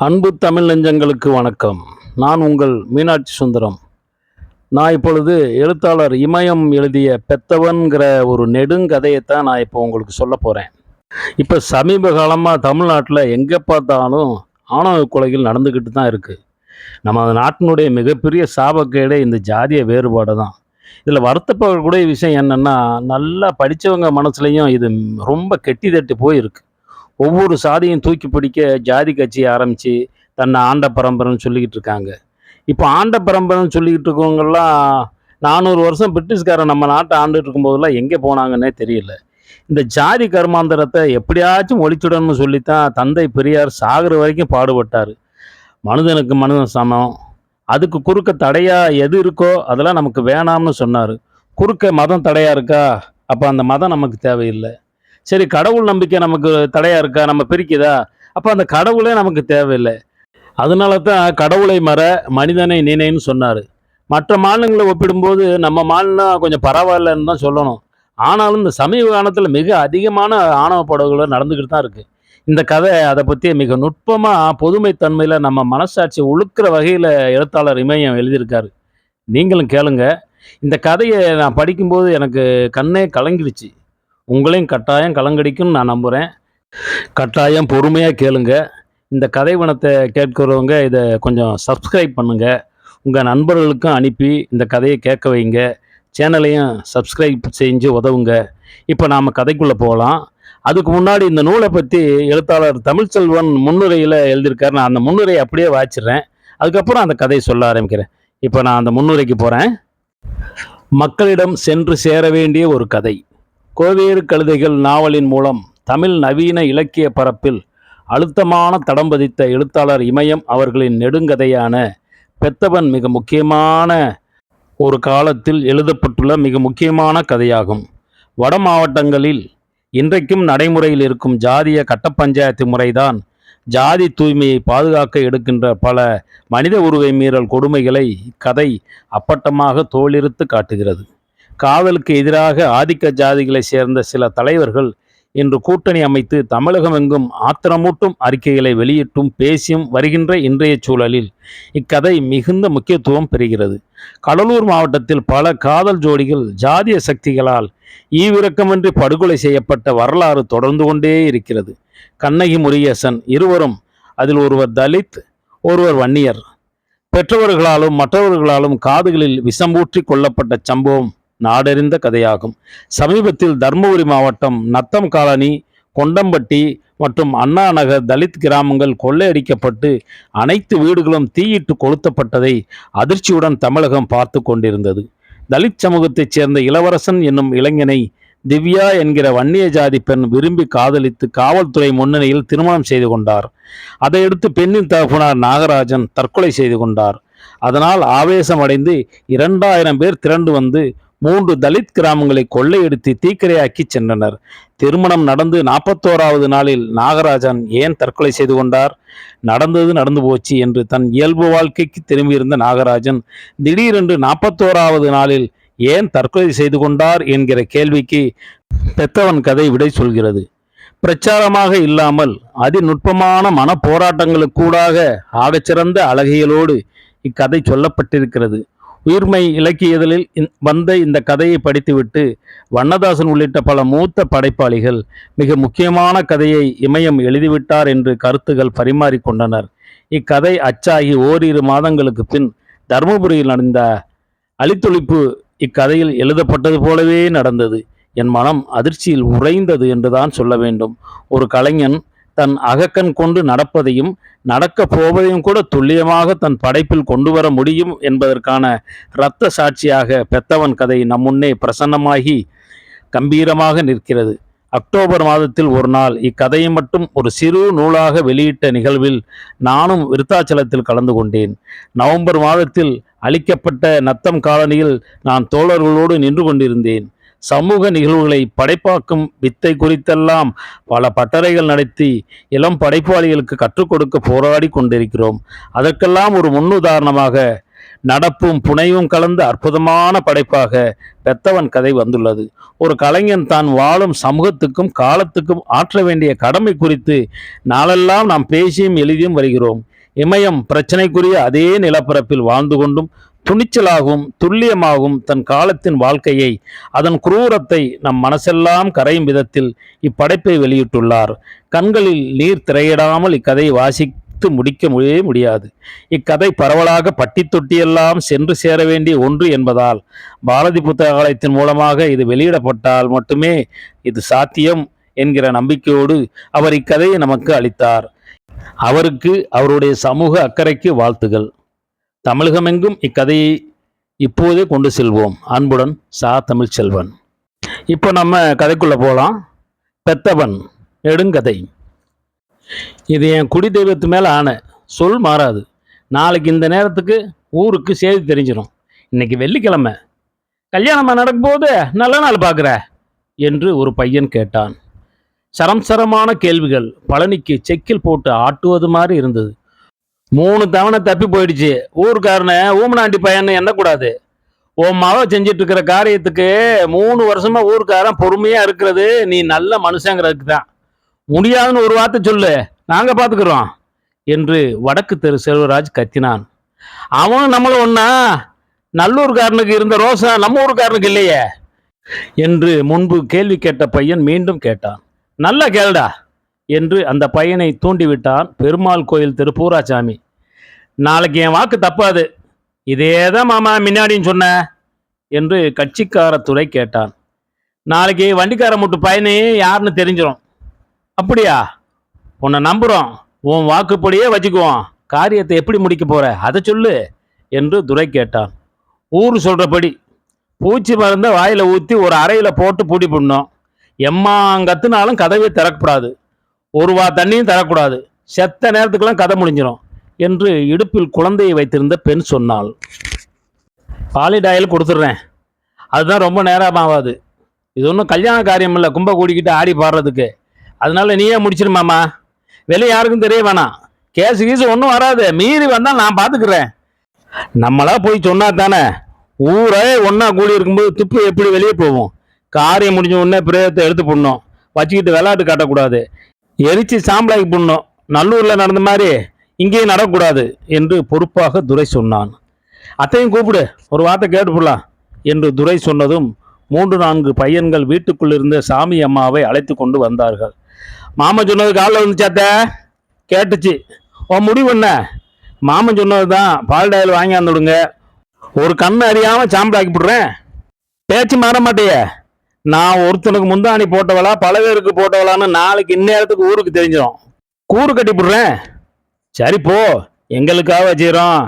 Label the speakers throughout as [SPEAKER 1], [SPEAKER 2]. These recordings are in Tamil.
[SPEAKER 1] அன்பு தமிழ் நெஞ்சங்களுக்கு வணக்கம். நான் உங்கள் மீனாட்சி சுந்தரம். நான் இப்பொழுது எழுத்தாளர் இமயம் எழுதிய பெத்தவன்கிற ஒரு நெடுங்கதையைத்தான் நான் இப்போ உங்களுக்கு சொல்ல போகிறேன். இப்போ சமீப காலமாக தமிழ்நாட்டில் எங்கே பார்த்தாலும் ஆணவ கொலைகள் நடந்துக்கிட்டு தான் இருக்குது. நம்ம நாட்டினுடைய மிகப்பெரிய சாபக்கேடே இந்த ஜாதிய வேறுபாடு தான். இதில் வருத்தப்படக்கூடிய விஷயம் என்னென்னா, நல்லா படித்தவங்க மனசுலையும் இது ரொம்ப கெட்டி தட்டி போயிருக்கு. ஒவ்வொரு சாதியும் தூக்கி பிடிக்க ஜாதி கட்சியை ஆரம்பித்து தன்னை ஆண்ட பரம்பரைன்னு சொல்லிக்கிட்டு இருக்காங்க. இப்போ ஆண்ட பரம்பரைன்னு சொல்லிக்கிட்டு இருக்கவங்கெல்லாம் 400 வருஷம் பிரிட்டிஷ்காரன் நம்ம நாட்டை ஆண்டுட்டு இருக்கும்போதெல்லாம் எங்கே போனாங்கன்னே தெரியல. இந்த ஜாதி கர்மாந்தரத்தை எப்படியாச்சும் ஒழிச்சுடணும்னு சொல்லித்தான் தந்தை பெரியார் சாகிற வரைக்கும் பாடுபட்டார். மனிதனுக்கு மனிதன் சமம், அதுக்கு குறுக்க தடையாக எது இருக்கோ அதெல்லாம் நமக்கு வேணாம்னு சொன்னார். குறுக்க மதம் தடையாக இருக்கா, அப்போ அந்த மதம் நமக்கு தேவையில்லை. சரி, கடவுள் நம்பிக்கை நமக்கு தடையா இருக்கா, நம்ம பிரிக்குதா, அப்போ அந்த கடவுளே நமக்கு தேவையில்லை. அதனால தான் கடவுளை மற மனிதனை நினைன்னு சொன்னார். மற்ற மாநிலங்களை ஒப்பிடும்போது நம்ம மாநிலம் கொஞ்சம் பரவாயில்லன்னு தான் சொல்லணும். ஆனாலும் இந்த சமீப காலத்தில் மிக அதிகமான ஆணவ படுகொலை நடந்துக்கிட்டு தான் இருக்குது. இந்த கதை அதை பற்றி மிக நுட்பமாக பொதுமைத்தன்மையில் நம்ம மனசாட்சி உழுக்கிற வகையில் எழுத்தாளர் இமயம் எழுதியிருக்காரு. நீங்களும் கேளுங்க. இந்த கதையை நான் படிக்கும்போது எனக்கு கண்ணே கலங்கிடுச்சு. உங்களையும் கட்டாயம் கலங்கடிக்கும்னு நான் நம்புகிறேன். கட்டாயம் பொறுமையாக கேளுங்க. இந்த கதை வனத்தை கேட்குறவங்க இதை கொஞ்சம் சப்ஸ்கிரைப் பண்ணுங்கள். உங்கள் நண்பர்களுக்கும் அனுப்பி இந்த கதையை கேட்க வைங்க. சேனலையும் சப்ஸ்கிரைப் செஞ்சு உதவுங்க. இப்போ நாம் கதைக்குள்ளே போகலாம். அதுக்கு முன்னாடி இந்த நூலை பற்றி எழுத்தாளர் தமிழ்ச்செல்வன் முன்னுரையில் எழுதியிருக்காரு. நான் அந்த முன்னுரையை அப்படியே வாய்ச்சிடுறேன். அதுக்கப்புறம் அந்த கதையை சொல்ல ஆரம்பிக்கிறேன். இப்போ நான் அந்த முன்னுரைக்கு போகிறேன். மக்களிடம் சென்று சேர வேண்டிய ஒரு கதை. கோவேறு கழுதைகள் நாவலின் மூலம் தமிழ் நவீன இலக்கிய பரப்பில் அழுத்தமான தடம் பதித்த எழுத்தாளர் இமயம் அவர்களின் நெடுங்கதையான பெத்தவன் மிக முக்கியமான ஒரு காலத்தில் எழுதப்பட்டுள்ள மிக முக்கியமான கதையாகும். வட மாவட்டங்களில் இன்றைக்கும் நடைமுறையில் இருக்கும் ஜாதிய கட்ட பஞ்சாயத்து முறைதான் ஜாதி தூய்மையை பாதுகாக்க எடுக்கின்ற பல மனித உரிமை மீறல் கொடுமைகளை இக்கதை அப்பட்டமாக தோளிருத்து காட்டுகிறது. காதலுக்கு எதிராக ஆதிக்க ஜாதிகளை சேர்ந்த சில தலைவர்கள் இன்று கூட்டணி அமைத்து தமிழகமெங்கும் ஆத்திரமூட்டும் அறிக்கைகளை வெளியிட்டும் பேசியும் வருகின்ற இன்றைய சூழலில் இக்கதை மிகுந்த முக்கியத்துவம் பெறுகிறது. கடலூர் மாவட்டத்தில் பல காதல் ஜோடிகள் ஜாதிய சக்திகளால் ஈவிரக்கமின்றி படுகொலை செய்யப்பட்ட வரலாறு தொடர்ந்து கொண்டே இருக்கிறது. கண்ணகி முருகேசன் இருவரும், அதில் ஒருவர் தலித், ஒருவர் வன்னியர், பெற்றவர்களாலும் மற்றவர்களாலும் காதுகளில் விஷம்பூற்றி கொல்லப்பட்ட சம்பவம் நாடறிந்த கதையாகும். சமீபத்தில் தர்மபுரி மாவட்டம் நத்தம் காலனி, கொண்டம்பட்டி மற்றும் அண்ணா நகர் தலித் கிராமங்கள் கொள்ளையடிக்கப்பட்டு அனைத்து வீடுகளும் தீயிட்டு கொளுத்தப்பட்டதை அதிர்ச்சியுடன் தமிழகம் பார்த்து கொண்டிருந்தது. தலித் சமூகத்தைச் சேர்ந்த இளவரசன் என்னும் இளைஞனை திவ்யா என்கிற வன்னிய ஜாதி பெண் விரும்பி காதலித்து காவல்துறை முன்னணியில் திருமணம் செய்து கொண்டார். அதையடுத்து பெண்ணின் தகப்பனார் நாகராஜன் தற்கொலை செய்து கொண்டார். அதனால் ஆவேசமடைந்து 2000 பேர் திரண்டு வந்து 3 தலித் கிராமங்களை கொள்ளையடித்து தீக்கிரையாக்கி சென்றனர். திருமணம் நடந்து 41வது நாளில் நாகராஜன் ஏன் தற்கொலை செய்து கொண்டார்? நடந்தது நடந்து போச்சு என்று தன் இயல்பு வாழ்க்கைக்கு திரும்பியிருந்த நாகராஜன் திடீரென்று 41வது நாளில் ஏன் தற்கொலை செய்து கொண்டார் என்கிற கேள்விக்கு பெத்தவன் கதை விடை சொல்கிறது. பிரச்சாரமாக இல்லாமல் அதிநுட்பமான மன போராட்டங்களுக்கூடாக ஆகச்சிறந்த அழகியலோடு இக்கதை சொல்லப்பட்டிருக்கிறது. உயிர்மை இலக்கியதழில் வந்த இந்த கதையை படித்துவிட்டு வண்ணதாசன் உள்ளிட்ட பல மூத்த படைப்பாளிகள் மிக முக்கியமான கதையை இமயம் எழுதிவிட்டார் என்று கருத்துகள் பரிமாறிக்கொண்டனர். இக்கதை அச்சாகி ஓரிரு மாதங்களுக்கு பின் தர்மபுரியில் நடந்த அழித்தொழிப்பு இக்கதையில் எழுதப்பட்டது போலவே நடந்தது. என் மனம் அதிர்ச்சியில் உறைந்தது என்றுதான் சொல்ல வேண்டும். ஒரு கலைஞன் தன் அகக்கண் கொண்டு நடப்பதையும் நடக்கப் போவதையும் கூட துல்லியமாக தன் படைப்பில் கொண்டு வர முடியும் என்பதற்கான இரத்த சாட்சியாக பெத்தவன் கதை நம் முன்னே பிரசன்னமாகி கம்பீரமாக நிற்கிறது. அக்டோபர் மாதத்தில் ஒரு நாள் இக்கதையை மட்டும் ஒரு சிறு நூலாக வெளியிட்ட நிகழ்வில் நானும் விருத்தாச்சலத்தில் கலந்து கொண்டேன். நவம்பர் மாதத்தில் அளிக்கப்பட்ட நத்தம் காலனியில் நான் தோழர்களோடு நின்று கொண்டிருந்தேன். சமூக நிகழ்வுகளை படைப்பாக்கும் வித்தை குறித்தெல்லாம் பல பட்டறைகள் நடத்தி இளம் படைப்பாளிகளுக்கு கற்றுக் கொடுக்க போராடி கொண்டிருக்கிறோம். அதற்கெல்லாம் ஒரு முன்னுதாரணமாக நடப்பும் புனைவும் கலந்த அற்புதமான படைப்பாக பெத்தவன் கதை வந்துள்ளது. ஒரு கலைஞன் தான் வாழும் சமூகத்துக்கும் காலத்துக்கும் ஆற்ற வேண்டிய கடமை குறித்து நாளெல்லாம் நாம் பேசியும் எழுதியும் வருகிறோம். இமயம் பிரச்சனைக்குரிய அதே நிலப்பரப்பில் வாழ்ந்து கொண்டும் துணிச்சலாகவும் துல்லியமாகவும் தன் காலத்தின் வாழ்க்கையை, அதன் குரூரத்தை நம் மனசெல்லாம் கரையும் விதத்தில் இப்படைப்பை வெளியிட்டுள்ளார். கண்களில் நீர் திரையிடாமல் இக்கதையை வாசித்து முடிக்க முடியாது. இக்கதை பரவலாக பட்டி தொட்டியெல்லாம் சென்று சேர வேண்டிய ஒன்று என்பதால் பாரதி புத்தகாலயத்தின் மூலமாக இது வெளியிடப்பட்டால் மட்டுமே இது சாத்தியம் என்கிற நம்பிக்கையோடு அவர் இக்கதையை நமக்கு அளித்தார். அவருக்கு அவருடைய சமூக அக்கறைக்கு வாழ்த்துகள். தமிழகமெங்கும் இக்கதையை இப்போதே கொண்டு செல்வோம். அன்புடன் சா. தமிழ்ச்செல்வன். இப்போ நம்ம கதைக்குள்ள போகலாம். பெத்தவன் நெடுங்கதை. இது என் குடி தெய்வத்து மேலே ஆணை, சொல் மாறாது. நாளைக்கு இந்த நேரத்துக்கு ஊருக்கு செய்தி தெரிஞ்சிடும். இன்னைக்கு வெள்ளிக்கிழமை, கல்யாணமாக நடக்கும் போது நல்ல நாள் பார்க்குற என்று ஒரு பையன் கேட்டான். சரமான கேள்விகள் பழனிக்கு செக்கில் போட்டு ஆட்டுவது மாதிரி இருந்தது. 3 தவணை தப்பி போயிடுச்சு. ஊருக்காரனை ஊமனாண்டி பையன்னு எண்ணக்கூடாது. உன் மக செஞ்சிட்டு இருக்கிற காரியத்துக்கு 3 வருஷமா ஊருக்காரன் பொறுமையா இருக்கிறது நீ நல்ல மனுஷங்கிறதுக்கு தான். முடியாதுன்னு ஒரு வார்த்தை சொல்லு, நாங்க பாத்துக்கிறோம் என்று வடக்கு தெரு செல்வராஜ் கத்தினான். அவனும் நம்மளும் ஒன்னா? நல்லூர்காரனுக்கு இருந்த ரோசம் நம்ம ஊருக்காரனுக்கு இல்லையே என்று முன்பு கேள்வி கேட்ட பையன் மீண்டும் கேட்டான். நல்ல கேளுடா என்று அந்த பையனை தூண்டிவிட்டான் பெருமாள் கோயில் திரு பூராசாமி. நாளைக்கு என் வாக்கு தப்பாது, இதேதான் மாமா முன்னாடின்னு சொன்ன என்று கட்சிக்கார துறை கேட்டான். நாளைக்கு வண்டிக்கார முட்டு பையனே யாருன்னு தெரிஞ்சிடும். அப்படியா? உன்னை நம்புறோம், உன் வாக்குப்படியே வச்சுக்குவோம். காரியத்தை எப்படி முடிக்க போற அதை சொல்லு என்று துரை கேட்டான். ஊர் சொல்றபடி பூச்சி மருந்த வாயில ஊற்றி ஒரு அறையில போட்டு பூடி பண்ணோம். எம்மாங்கத்துனாலும் கதவை திறக்கப்படாது, ஒரு வா தண்ணியும் தரக்கூடாது, செத்த நேரத்துக்கெல்லாம் கதை முடிஞ்சிடும் என்று இடுப்பில் குழந்தையை வைத்திருந்த பெண் சொன்னாள். பாலிடாயில் கொடுத்துட்றேன், அதுதான் ரொம்ப நேரம் ஆகாது. இது ஒன்றும் கல்யாண காரியம் இல்லை, கும்ப கூடிக்கிட்டு ஆடி பாடுறதுக்கு. அதனால நீயே முடிச்சிருமாமா, வெளியே யாருக்கும் தெரிய வேணாம். கேஸு கீசு ஒன்றும் வராது, மீறி வந்தால் நான் பார்த்துக்கிறேன். நம்மளா போய் சொன்னா தானே. ஊரே ஒன்றா கூடி இருக்கும்போது துப்பு எப்படி வெளியே போவோம்? காரியம் முடிஞ்ச உடனே பிரேதத்தை எடுத்து போடணும், வச்சுக்கிட்டு விளையாட்டு காட்டக்கூடாது. எரிச்சு சாம்பலாக்கி போடணும். நல்லூரில் நடந்த மாதிரி இங்கேயும் நடக்கக்கூடாது என்று பொறுப்பாக துரை சொன்னான். அத்தையும் கூப்பிடு, ஒரு வார்த்தை கேட்டு போடலாம் என்று துரை சொன்னதும் 3-4 பையன்கள் வீட்டுக்குள் இருந்த சாமி அம்மாவை அழைத்து கொண்டு வந்தார்கள். மாமன் சொன்னது காலில் வந்துச்சாத்த? கேட்டுச்சு. உன் முடிவு என்ன? மாமன் சொன்னது தான், பால் டயல் வாங்கி வந்துடுங்க. ஒரு கண்ணு அறியாமல் சாம்பலாக்கி போடுறேன். பேச்சு மாற மாட்டேயே. நான் ஒருத்தனுக்கு முந்தாணி போட்டவளா பல பேருக்கு போட்டவளான்னு நாளைக்கு இந்நேரத்துக்கு ஊருக்கு தெரிஞ்சிடும். கூறு கட்டி போடுறேன். சரி போ, எங்களுக்காக வச்சுக்கிறோம்.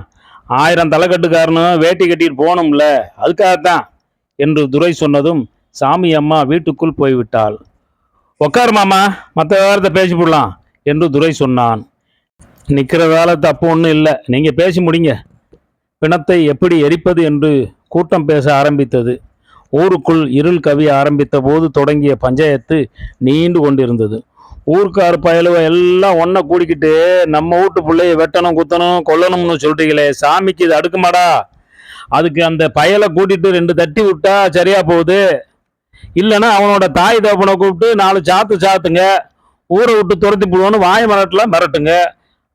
[SPEAKER 1] 1000 தலைக்கட்டுக்காரனும் வேட்டி கட்டிட்டு போகணும்ல, அதுக்காகத்தான் என்று துரை சொன்னதும் சாமி அம்மா வீட்டுக்குள் போய்விட்டாள். உக்காரு மாமா, மற்ற விவரத்தை பேசி போடலாம் என்று துரை சொன்னான். நிற்கிற வேலை தப்பு ஒன்றும் இல்லை, நீங்கள் பேசி முடிங்க. பிணத்தை எப்படி எரிப்பது என்று கூட்டம் பேச ஆரம்பித்தது. ஊருக்குள் இருள் கவிய ஆரம்பித்த போது தொடங்கிய பஞ்சாயத்து நீண்டு கொண்டிருந்தது. ஊருக்கார் பயலுவ எல்லாம் ஒன்றை கூடிக்கிட்டு நம்ம வீட்டு பிள்ளைய வெட்டணும் குத்தணும் கொல்லணும்னு சொல்றீங்களே, சாமிக்கு இது அடுக்குமாடா? அதுக்கு அந்த பயலை கூட்டிட்டு 2 தட்டி விட்டா சரியா போகுது. இல்லைன்னா அவனோட தாய் தகப்பனை கூப்பிட்டு 4 சாத்து சாத்துங்க, ஊரை விட்டு துரத்தி போடுவோன்னு வாய மிரட்டுங்க.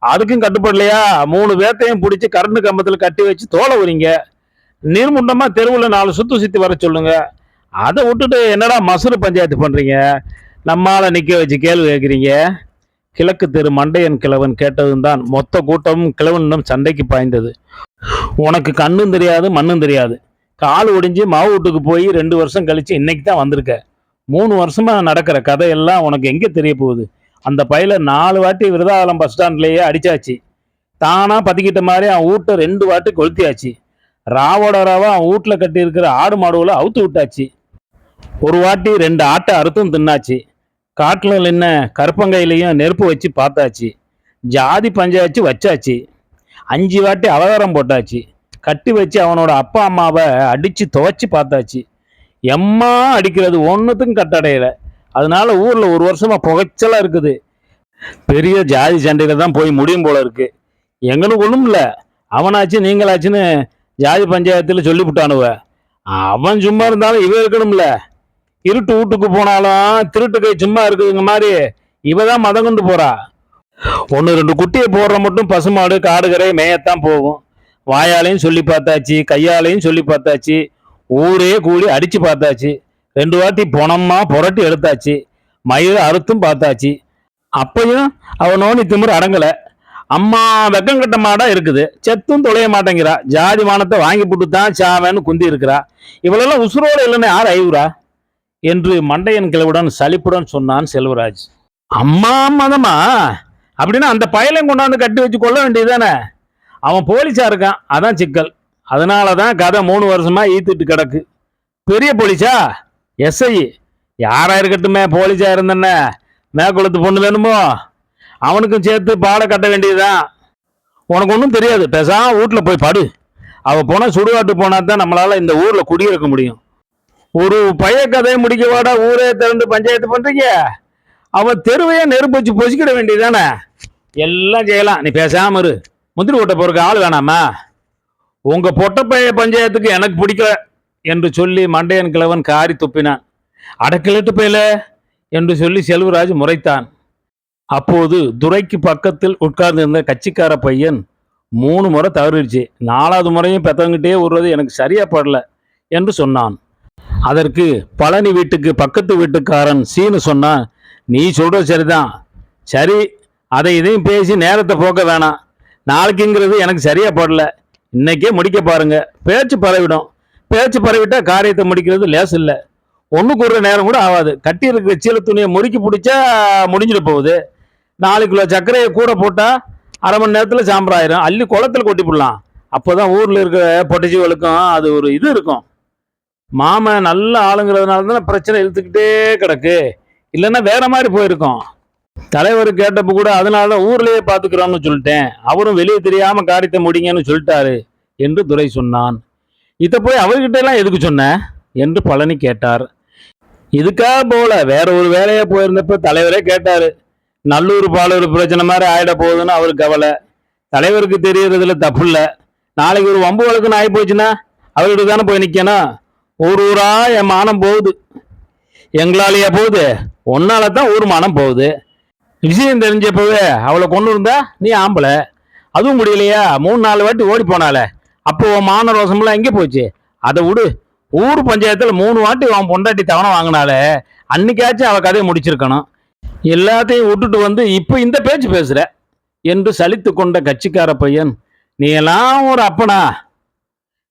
[SPEAKER 1] அதுக்கும் கட்டுப்படலையா? 3 பேர்த்தையும் பிடிச்சி கரண்ட் கம்பத்தில் கட்டி வச்சு தோலை உரிங்க. நீர்முண்டமா தெருவில் 4 சுத்தி வர சொல்லுங்க. அதை விட்டுட்டு என்னடா மசுறு பஞ்சாயத்து பண்றீங்க? நம்மால நிக்க வச்சு கேள்வி கேட்குறீங்க. கிழக்கு தெரு மண்டையன் கிழவன் கேட்டதும் தான் மொத்த கூட்டமும் கிழவனிடம் சண்டைக்கு பாய்ந்தது. உனக்கு கண்ணும் தெரியாது மண்ணும் தெரியாது. கால் ஒடிஞ்சு மாவு வீட்டுக்கு போய் 2 வருஷம் கழிச்சு இன்னைக்கு தான் வந்திருக்க. 3 வருஷமா நடக்கிற கதையெல்லாம் உனக்கு எங்க தெரிய போகுது? அந்த பையில 4 வாட்டி விருதாவலம் பஸ் ஸ்டாண்ட்லேயே அடிச்சாச்சு. தானா பத்திக்கிட்ட மாதிரி அவன் வீட்டை 2 வாட்டி கொளுத்தியாச்சு. ராவோட ராவா அவன் வீட்டில் கட்டி இருக்கிற ஆடு மாடுகளை அவுத்து விட்டாச்சு. ஒரு வாட்டி 2 ஆட்டை அறுத்தும் தின்னாச்சு. காட்டில் நின்ன கருப்பங்கையிலையும் நெருப்பு வச்சு பார்த்தாச்சு. ஜாதி பஞ்சாயத்து வச்சாச்சு. 5 வாட்டி அவதாரம் போட்டாச்சு. கட்டி வச்சு அவனோட அப்பா அம்மாவை அடித்து துவைச்சி பார்த்தாச்சு. எம்மா அடிக்கிறது ஒன்றுத்துக்கும் கட்டடையில. அதனால ஊரில் 1 வருஷமா புகைச்சலாக இருக்குது. பெரிய ஜாதி சண்டையில் தான் போய் முடியும் போல இருக்கு. எங்களுக்கு ஒன்றும் இல்லை, அவனாச்சு நீங்களாச்சுன்னு ஜாதி பஞ்சாயத்தில் சொல்லிவிட்டானுவ. அவன் சும்மா இருந்தாலும் இவ இருக்கணும்ல. இருட்டு வீட்டுக்கு போனாலும் திருட்டு கை சும்மா இருக்குதுங்க மாதிரி இவதான் மதம் கொண்டு போறா. ஒன்று ரெண்டு குட்டியை போடுற மட்டும் பசுமாடு காடுகரை மேயத்தான் போகும். வாயாலையும் சொல்லி பார்த்தாச்சு, கையாலையும் சொல்லி பார்த்தாச்சு, ஊரே கூடி அடிச்சு பார்த்தாச்சு, 2 வாட்டி பொணமா புரட்டி எடுத்தாச்சு, மயில அறுத்தும் பார்த்தாச்சு. அப்பையும் அவன் நோனி திமிரு அடங்கல. அம்மா வெக்கம் கட்ட மாடா இருக்குது, செத்தும் தொலைய மாட்டேங்கிறா. ஜாதி மானத்தை வாங்கி போட்டு தான் சாவேன்னு குந்தி இருக்கிறா. இவளெல்லாம் உசுரோடு இல்லைன்னு யார் ஐவுரா என்று மண்டையன் கிழவுடன் சலிப்புடன் சொன்னான் செல்வராஜ். அம்மா மதமா அப்படின்னா அந்த பயலையும் கொண்டாந்து கட்டி வச்சு கொள்ள வேண்டியதுதானே. அவன் போலீஸா இருக்கான், அதான் சிக்கல். அதனாலதான் கதை 3 வருஷமா ஈத்துட்டு கிடக்கு. பெரிய போலீஸா? எஸ்ஐ யாரா இருக்கட்டுமே, போலீஸா இருந்தன மேற்கொளுத்து பொண்ணு வேணுமோ அவனுக்கும் சேர்த்து பாட கட்ட வேண்டியதுதான். உனக்கு ஒன்றும் தெரியாது, பேசாம வீட்டில் போய் படு. அவ போனா சுடுகாட்டு போனா தான் நம்மளால இந்த ஊர்ல குடியிருக்க முடியும். ஒரு பைய கதையை முடிக்க வாடா ஊரே திறந்து பஞ்சாயத்து பண்றீங்க. அவன் தெருவையே நெருப்பு வச்சு பொசிக்கிட வேண்டியதானே. எல்லாம் செய்யலாம், நீ பேசாம இரு. முந்திரி ஓட்ட போறக்கு ஆள் வேணாமா? உங்க பொட்டப்பைய பஞ்சாயத்துக்கு எனக்கு பிடிக்கல என்று சொல்லி மண்டையன் கிழவன் காரி துப்பினான். அடக்கிலட்டு போயல என்று சொல்லி செல்வராஜ் முறைத்தான். அப்போது துரைக்கு பக்கத்தில் உட்கார்ந்து இருந்த கட்சிக்கார பையன் 3 முறை தவறிடுச்சு. 4வது முறையும் பெத்தவங்கிட்டே விடுறது எனக்கு சரியா படல என்று சொன்னான். அதற்கு பழனி வீட்டுக்கு பக்கத்து வீட்டுக்காரன் சீனு சொன்னான், நீ சொல்றது சரிதான். சரி, அதை இதையும் பேசி நேரத்தை போக்க வேணாம். நாளைக்குங்கிறது எனக்கு சரியா படல. இன்னைக்கே முடிக்க பாருங்க. பேச்சு பரவிடும். பேச்சு பரவிட்டா காரியத்தை முடிக்கிறது லேஸ் இல்லை. ஒன்றுக்கு ஒரு நேரம் கூட ஆகாது. கட்டி இருக்கிற சீல துணியை முறுக்கி பிடிச்சா முடிஞ்சிட போகுது. 4 கிலோ சர்க்கரையை கூட போட்டா 1/2 மணி நேரத்தில் சாம்பராயிரும். அள்ளி குளத்தில் கொட்டி போடலாம். அப்போதான் ஊரில் இருக்கிற பொட்டச்சிகளுக்கும் அது ஒரு இது இருக்கும். மாமன் நல்ல ஆளுங்கிறதுனால தானே பிரச்சனை இழுத்துக்கிட்டே கிடக்கு. இல்லைன்னா வேற மாதிரி போயிருக்கோம். தலைவர் கேட்டப்ப கூட அதனால தான் ஊர்லயே பாத்துக்கிறோம்னு சொல்லிட்டேன். அவரும் வெளியே தெரியாம காரியத்தை முடிங்கன்னு சொல்லிட்டாரு என்று துரை சொன்னான். இத போய் அவர்கிட்ட எல்லாம் எதுக்கு சொன்ன என்று பழனி கேட்டார். இதுக்கா போல வேற ஒரு வேலையா போயிருந்தப்ப தலைவரே கேட்டாரு. நல்லூர் பாலூர் பிரச்சனை மாதிரி ஆயிட போகுதுன்னு அவருக்கு கவலை. தலைவருக்கு தெரியறதுல தப்பு இல்லை. நாளைக்கு ஒரு வம்பு வழக்குன்னு ஆகி போச்சுன்னா அவர்கிட்ட தானே போய் நிக்கணும். ஊரா என் மானம் போகுது. எங்களாலேயா போகுது? ஒன்னால தான் ஊர் மானம் போகுது. விஷயம் தெரிஞ்சப்பவே அவளை கொண்டு இருந்தா நீ ஆம்பளை. அதுவும் முடியலையா? 3-4 வாட்டி ஓடி போனால. அப்போ மான ரோசம்லாம் எங்கே போச்சு? அதை விடு. ஊர் பஞ்சாயத்துல 3 வாட்டி அவன் பொண்டாட்டி தவணை வாங்கினாலே அன்னைக்காச்சும் அவ கதையை முடிச்சிருக்கணும். எல்லாத்தையும் விட்டுட்டு வந்து இப்ப இந்த பேச்சு பேசுற என்று சலித்து கொண்ட கட்சிக்கார பையன், நீ எல்லாம் ஒரு அப்பனா?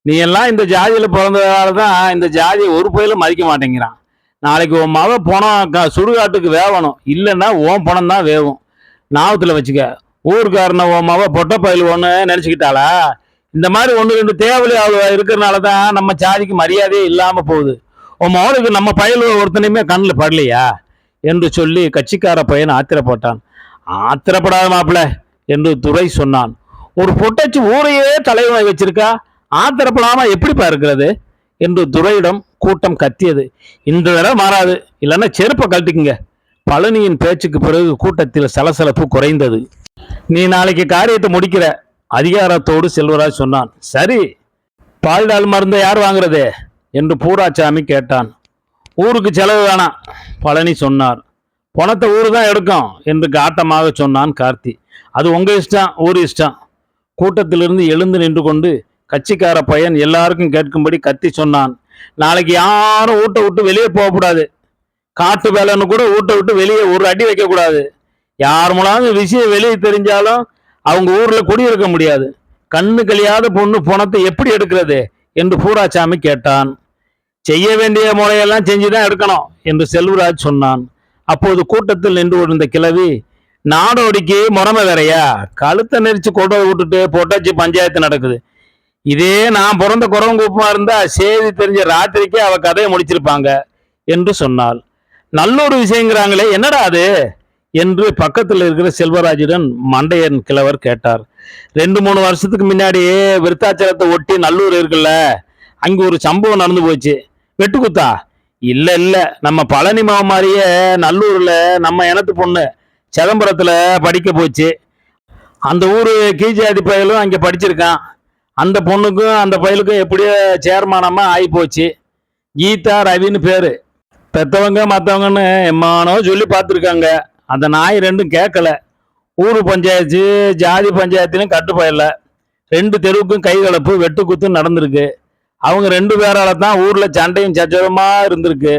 [SPEAKER 1] நீ எல்லாம் இந்த ஜாதியில பிறந்ததால தான் இந்த ஜாதியை ஒரு பயிலும் மதிக்க மாட்டேங்கிறான். நாளைக்கு உன் மக பணம் சுடுகாட்டுக்கு வேவணும். இல்லைன்னா உன் பணம் தான் வேவும். ஞாபகத்தில் வச்சுக்க. ஊருக்காரனை உன் மக பொட்டை பயில் ஒன்று நினச்சிக்கிட்டாளா? இந்த மாதிரி 1-2 தேவலி அவ்வளோ இருக்கிறனால தான் நம்ம ஜாதிக்கு மரியாதையே இல்லாமல் போகுது. உன் மகளுக்கு நம்ம பயில் ஒருத்தனையுமே கண்ணில் படலையா என்று சொல்லி கட்சிக்கார பையன் ஆத்திரப்பட்டான். ஆத்திரப்படாத மாப்பிள்ள என்று துரை சொன்னான். ஒரு பொட்டச்சி ஊரையே தலைவனை வச்சிருக்கா, ஆத்திரப்படாம எப்படிப்பா இருக்கிறது என்று துரையிடம் கூட்டம் கத்தியது. இந்த தடவை மாறாது, இல்லைன்னா செருப்பை கழட்டிக்குங்க. பழனியின் பேச்சுக்கு பிறகு கூட்டத்தில் சலசலப்பு குறைந்தது. நீ நாளைக்கு காரியத்தை முடிக்கிற அதிகாரத்தோடு செல்வராஜ் சொன்னான். சரி, பால்டால் மருந்தை யார் வாங்குறது என்று பூராச்சாமி கேட்டான். ஊருக்கு செலவு வேணாம் பழனி சொன்னார். பணத்தை ஊரு தான் எடுக்கும் என்று காட்டமாக சொன்னான் கார்த்தி. அது உங்க இஷ்டம், ஊர் இஷ்டம். கூட்டத்திலிருந்து எழுந்து நின்று கொண்டு கட்சிக்கார பையன் எல்லாருக்கும் கேட்கும்படி கத்தி சொன்னான். நாளைக்கு யாரும் வீட்டை விட்டு வெளியே போகக்கூடாது. காட்டு வேலைன்னு கூட வீட்டை விட்டு வெளியே ஒரு அடி வைக்க கூடாது. யார் மூலமாக விஷயம் வெளியே தெரிஞ்சாலும் அவங்க ஊர்ல குடியிருக்க முடியாது. கண்ணு கழியாத பொண்ணு பணத்தை எப்படி எடுக்கிறது என்று பூராச்சாமி கேட்டான். செய்ய வேண்டிய முறையெல்லாம் செஞ்சுதான் எடுக்கணும் என்று செல்வராஜ் சொன்னான். அப்போது கூட்டத்தில் நின்று கொண்டிருந்த கிழவி, நாடோடிக்கு முறைமை வேறையா? கழுத்தை நெரிச்சு கொண்டு விட்டுட்டு பொட்டாச்சி பஞ்சாயத்து நடக்குது. இதே நான் பிறந்த குறவங்குப்பமா இருந்தா செய்தி தெரிஞ்ச ராத்திரிக்கே அவ கதையை முடிச்சிருப்பாங்க என்று சொன்னாள். நல்லொரு விஷயங்கிறாங்களே, என்னடா அது என்று பக்கத்தில் இருக்கிற செல்வராஜுடன் மண்டையன் கிழவர் கேட்டார். 2-3 வருஷத்துக்கு முன்னாடியே விருத்தாச்சலத்தை ஒட்டி நல்லூர் இருக்குல்ல, அங்க ஒரு சம்பவம் நடந்து போச்சு. வெட்டுக்குத்தா? இல்ல இல்ல, நம்ம பழனி மாவு மாதிரியே நல்லூர்ல நம்ம இனத்து பொண்ணு சிதம்பரத்துல படிக்க போச்சு. அந்த ஊரு கீஜாதி பயலும் அங்க படிச்சிருக்கான். அந்த பொண்ணுக்கும் அந்த பயலுக்கும் எப்படியோ சேர்மானமா ஆகி போச்சு. கீதா ரவின்னு பேரு. பெத்தவங்க மற்றவங்கன்னு எம்மானோ சொல்லி பார்த்துருக்காங்க. அந்த நாய் ரெண்டும் கேட்கல. ஊர் பஞ்சாயத்து ஜாதி பஞ்சாயத்துலையும் கட்டுப்பயல. 2 தெருவுக்கும் கைகலப்பு வெட்டு குத்து நடந்திருக்கு. அவங்க 2 பேரால தான் ஊர்ல சண்டையும் சச்சரவுமா இருந்திருக்கு.